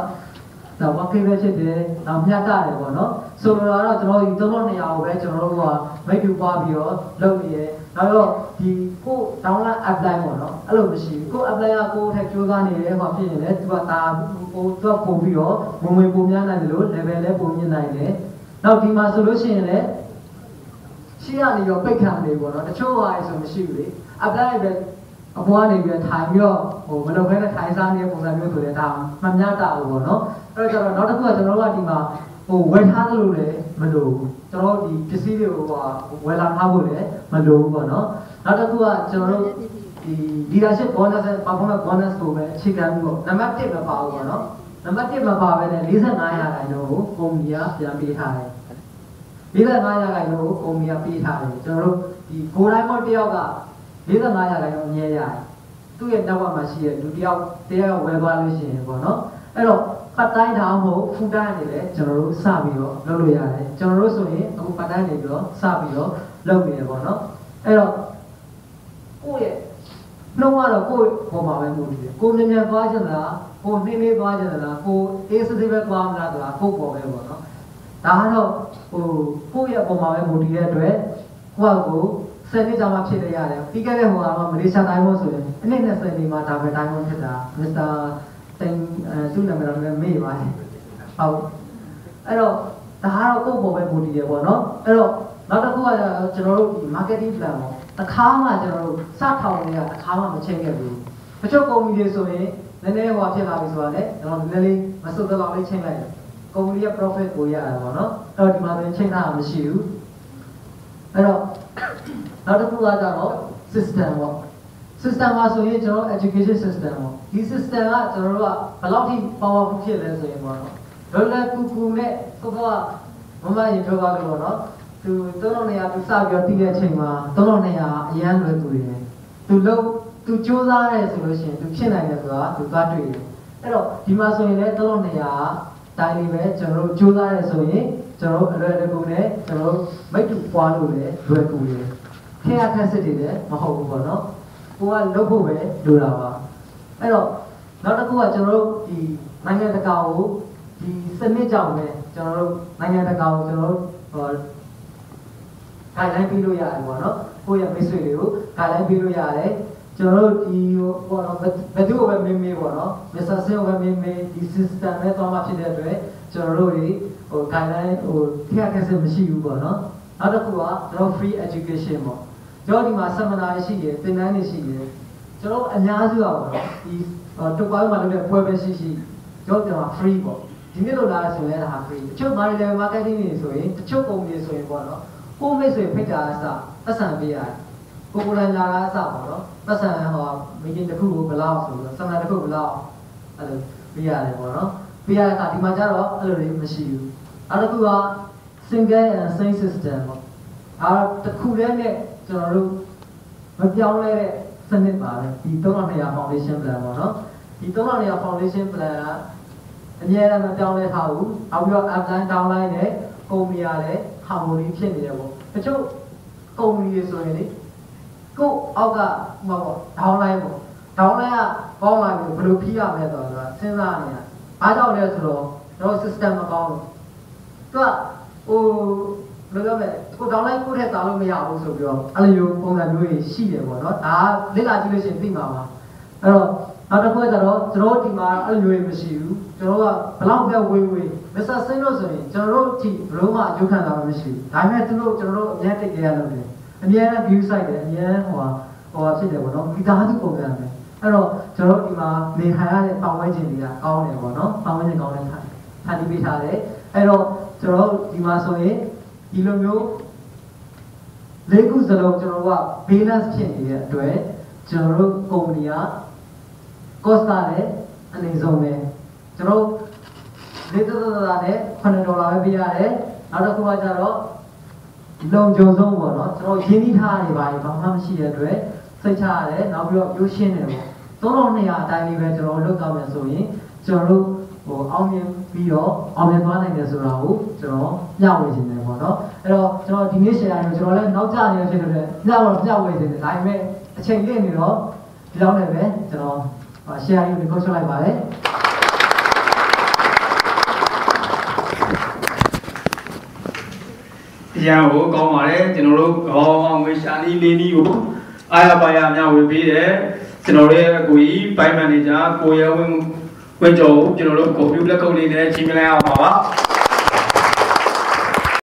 ဒါဝါကေပဲဖြစ်တယ်နောက်မျှတတယ်ပေါ့နော်ဆိုလိုတာတော့ကျွန်တော်ဒီသုံးလို့နေရာကိုပဲကျွန်တော်တို့ကမိတ်တူပွားပြီးတော့လုပ်နေတယ်နောက်တော့ဒီကို download apply ပေါ့နော်အဲ့လိုမရှိဘူးကို apply ကကိုထက်ကြိုးစားနေတယ်ဟောဖြစ်ရင်လည်းသူကဒါကိုသူကပုံပြီးတော့ဝင်ပုံများနိုင်တယ်လို့ level လည်းပုံမြင်နိုင်တယ်နောက်ဒီမှာဆိုလို့ရှိရင်လည်းရှိရနေရောပိတ်ခံနေပေါ့နော်တချို့ဟာဆိုမရှိဘူးလေ apply ပဲအပေါ်ကနေပြီးထိုင်ပြီးတော့ဟိုမလုပ်ခဲတဲ့ထိုင်စားနေတဲ့ပုံစံမျိုးဆိုတဲ့ဒါမှန်များတာပေါ့နော်အဲ့တော့နောက်တစ်ခုကကျွန်တော်တို့ကဒီမှာဟိုဝယ်ထားတယ်လို့လည်းမလိုဘူးကျွန်တော်တို့ဒီပစ္စည်းတွေကိုဝယ်လာထားဖို့လည်းမလိုဘူးပေါ့နော်နောက်တစ်ခုကကျွန်တော်တို့ဒီ leadership bonus performance bonus ကိုပဲအခြေခံပြီးတော့နံပါတ်1မပါဘူးပေါ့နော်နံပါတ်1မပါဘဲနဲ့45ရာခိုင်နှုန်းကိုကုမ္ပဏီကပြန်ပေးထားတယ်45ရာခိုင်နှုန်းကိုကုမ္ပဏီကပေးထားတယ်ကျွန်တော်တို့ဒီကိုယ်တိုင်းမတယောက်က45ရာခိုင်နှုန်းအမြဲရတယ်သူ့ရဲ့နောက်မှာရှိတဲ့လူတယောက်ဝယ်သွားလို့ရှိရင်ပေါ့နော်အဲ့တော့ပတ်တိုင်းတောင်မဟုတ်ဖူတိုင်းနေလေကျွန်တော်တို့စပြီးတော့လုပ်လို့ရတယ်ကျွန်တော်တို့ဆိုရင်အခုပတ်တိုင်းနေပြီးတော့စပြီးတော့လုပ်နေတယ်ပေါ့နော်အဲ့တော့ကိုယ့်ရဲ့နှုံးကတော့ကိုယ့်ပေါ်မှာပဲမူတည်တယ်ကိုယ်မြန်သွားချင်တာကိုနှင်းနှင်းသွားချင်တာကိုအေးစစ်စစ်ပဲသွားမလားဆိုတာကိုယ့်ပေါ်ပဲပေါ့နော်ဒါကတော့ဟိုကိုယ့်ရဲ့ပေါ်မှာပဲမူတည်တဲ့အတွက်ကိုယ့်ကိုစနေကြောင်မှဖြစ်ရရတယ်ပြီးခဲ့တဲ့ဟိုကမလေးရှားတိုင်းမို့ဆိုရင်အနည်းနဲ့စနေမှာဒါပဲတိုင်းမို့ဖြစ်တာမစ္စတာသူ့နာမည်တော့မေ့ပါတယ်ဟုတ်အဲ့တော့ဒါကတော့ကိုယ့်ပေါ်ပဲမူတည်ရပေါ့နော်အဲ့တော့နောက်တစ်ခုကကျွန်တော်တို့ဒီ marketing plan ပေါ့တစ်ခါမှကျွန်တော်တို့စထောင်နေတာတစ်ခါမှမချိန်ခဲ့ဘူးတချို့ကုမ္ပဏီတွေဆိုရင်နည်းနည်းဟောဖြစ်လာပြီဆိုတာလေကျွန်တော်နည်းနည်းလေးမစုတော့လေးချိန်လိုက်တယ်ကုမ္ပဏီရဲ့ profit ကိုရတာပေါ့နော်အဲ့တော့ဒီမှာဆိုချိန်တာမရှိဘူးအဲ့တော့နောက်တစ်ခုကတော့ system ပေါ့ system မှာဆိုရင်ကျွန်တော် education system ပေါ့ဒီ system ကကျွန်တော်တို့ကဘယ်လောက်ထိ powerful ဖြစ်လဲဆိုရင်ပေါ့နော်လောလောကူနဲ့တော့မမရင်ပြောပါလို့ပေါ့နော်သူ3200သူစပြီးတော့တည်တဲ့အချိန်မှာ3200အရန်လွယ်ကူနေတယ်သူစူးစမ်းရဲဆိုလို့ရှိရင်သူဖြစ်နိုင်တယ်ဆိုတာသူသွားတွေ့တယ်အဲ့တော့ဒီမှာဆိုရင်လည်း3200တိုင်းလေးပဲကျွန်တော်တို့စူးစမ်းရဲဆိုရင်ကျွန်တော်တို့အလွယ်တကူနဲ့ကျွန်တော်တို့မိတ်တူပွားလို့လည်းလွယ်ကူတယ်ခဲအခက်စစ်တွေလည်းမဟုတ်ဘူးပေါ့နော်ကိုကလုပ်ဖို့ပဲလိုတာပါအဲ့တော့နောက်တစ်ခုကကျွန်တော်တို့ဒီနိုင်ငံတကာကိုဒီစနစ်ကြောင့်ပဲကျွန်တော်တို့နိုင်ငံတကာကိုကျွန်တော်တို့ခိုင်လိုက်ပြီးလို့ရတယ်ပေါ့နော်ကိုယ့်ရဲ့မိတ်ဆွေတွေကိုခိုင်လိုက်ပြီးလို့ရတယ်ကျွန်တော်တို့ဒီပေါ့နော်ဘယ်သူ့ကိုပဲမေးပေါ့နော်မစ္စတာဆင်ကိုပဲမေးဒီ system နဲ့တော့မှဖြစ်တဲ့အတွက်ကျွန်တော်တို့တွေဟိုခိုင်လိုက်ဟိုထိရခဲ့စမရှိဘူးပေါ့နော်နောက်တစ်ခုကကျွန်တော် free education ပေါ့ကျွန်တော်ဒီမှာ seminar ရှိတယ်သင်တန်းတွေရှိတယ်ကျွန်တော်အများစုပေါ့နော်ဒီတုတ်ပိုင်းမှာလုပ်တဲ့ပွဲပဲရှိကျွန်တော် free ပေါ့ဒီနေ့လိုလာဆိုရင်ဒါ free တချို့ marketing တွေဆိုရင်တချို့ company ဆိုရင်ပေါ့နော်ကိုမိတ်ဆွေဖိတ်တာအစပတ်စံပေးရတယ်ကိုယ်တိုင်လာတာအစပေါ့နော်ပတ်စံဟော meeting တစ်ခုကိုဘယ်လောက်ဆိုတော့ seminar တစ်ခုဘယ်လောက်အဲ့လိုပေးရတယ်ပေါ့နော်ပေးရတဲ့အခါဒီမှာကျတော့အဲ့လိုတွေမရှိဘူးနောက်တစ်ခုက single and same system ပေါ့တစ်ခုတည်းနဲ့ကျွန်တော်တို့မပြောင်းလဲတဲ့စနစ်ပါပဲဒီ3200 foundation plan ပေါ့နော်ဒီ ဒီ300 foundation plan ကအများအားမပြောင်းလဲထားဘူးနောက်ပြီးတော့ upline downline နဲ့ကုမ္ပဏီရတဲ့ harmony ဖြစ်နေတယ်ပေါ့တချို့ကုမ္ပဏီတွေဆိုရင်လေကိုအောက်ကဟိုပေါ့ downline ပေါ့ downline ကကောင်းလာပြီဘယ်လိုဖြီးရမလဲဆိုတော့စဉ်းစားနေတာအားကြောင့်လဲဆိုတော့ကျွန်တော် system မကောင်းဘူးသူကဟိုဘယ်လိုလဲကို downline ကိုထည့်သားလို့မရဘူးဆိုပြီးတော့အဲ့လိုမျိုးပုံစံမျိုးတွေရှိတယ်ပေါ့နော်ဒါကလက်လာကြည့်လို့ရှိရင်သိမှာပါအဲ့တော့နောက်တစ်ခုကျတော့ကျွန်တော်ဒီမှာအဲ့လိုမျိုးမရှိဘူးကျွန်တော်ကဘလောက်ပဲဝေးဝေးမစ္စတာဆင်းလို့ဆိုရင်ကျွန်တော်တို့ဒီဘလုံးကအကျိုးခံတာမရှိဘူးဒါပေမဲ့သူတို့ကျွန်တော်တို့အများတိတ်ကြရလို့တယ်အများနဲ့ view site တယ်အများဟိုဖြစ်တယ်ပေါ့နော်ဒီသားသူပုံစံပဲအဲ့တော့ကျွန်တော်တို့ဒီမှာနေထိုင်ရတဲ့ပတ်ဝန်းကျင်တွေကကောင်းတယ်ပေါ့နော်ပတ်ဝန်းကျင်ကောင်းတဲ့ဖန်တီးပေးထားတယ်အဲ့တော့ကျွန်တော်တို့ဒီမှာဆိုရင်ဒီလိုမျိုးလေးခုစလုံးကျွန်တော်တို့က balance ဖြစ်နေတဲ့အတွက်ကျွန်တော်တို့ကုမ္ပဏီက costa နဲ့အနေဆုံးပဲကျွန်တော်လေးသက်သက်နဲ့$9ပဲပေးရတယ်နောက်တစ်ခုကကျတော့လုံခြုံဆုံးပေါ့နော်ကျွန်တော်ရင်းနှီးထားနေပါပြီဘာမှမရှိတဲ့အတွက်စိတ်ချရတယ်နောက်ပြီးတော့ရိုးရှင်းတယ်ပေါ့$3200အတိုင်းလေးပဲကျွန်တော်လုပ်ကြမယ်ဆိုရင်ကျွန်တော်တို့ဟိုအောင်မြင်ပြီးတော့အောင်မြင်သွားနိုင်တယ်ဆိုတာကိုကျွန်တော်မျှဝေခြင်းတယ်ပေါ့နော်အဲ့တော့ကျွန်တော်ဒီနေ့ share ရင်ကျွန်တော်လည်းနောက်ကျနေဖြစ်လို့လည်းမျှဝေခြင်းတယ်ဒါပေမဲ့အချိန်လေးနေတော့ဒီလောက်နဲ့ပဲကျွန်တော်share ရေးကိုချုပ်လိုက်ပါတယ်ရန်ကိုကောင်းပါတယ်ကျွန်တော်တို့ခေါင်းငွေရှာလီလေးနီးကိုအားရပါရမျှဝေပေးတယ်ကျွန်တော်ရဲ့အကူကြီးဘိုင်မန်နေဂျာကိုရဲဝင်းကျော်ကျွန်တော်တို့ကွန်ပျူတာကုမ္ပဏီနဲ့ချင်းပြလိုက်အောင်ပါ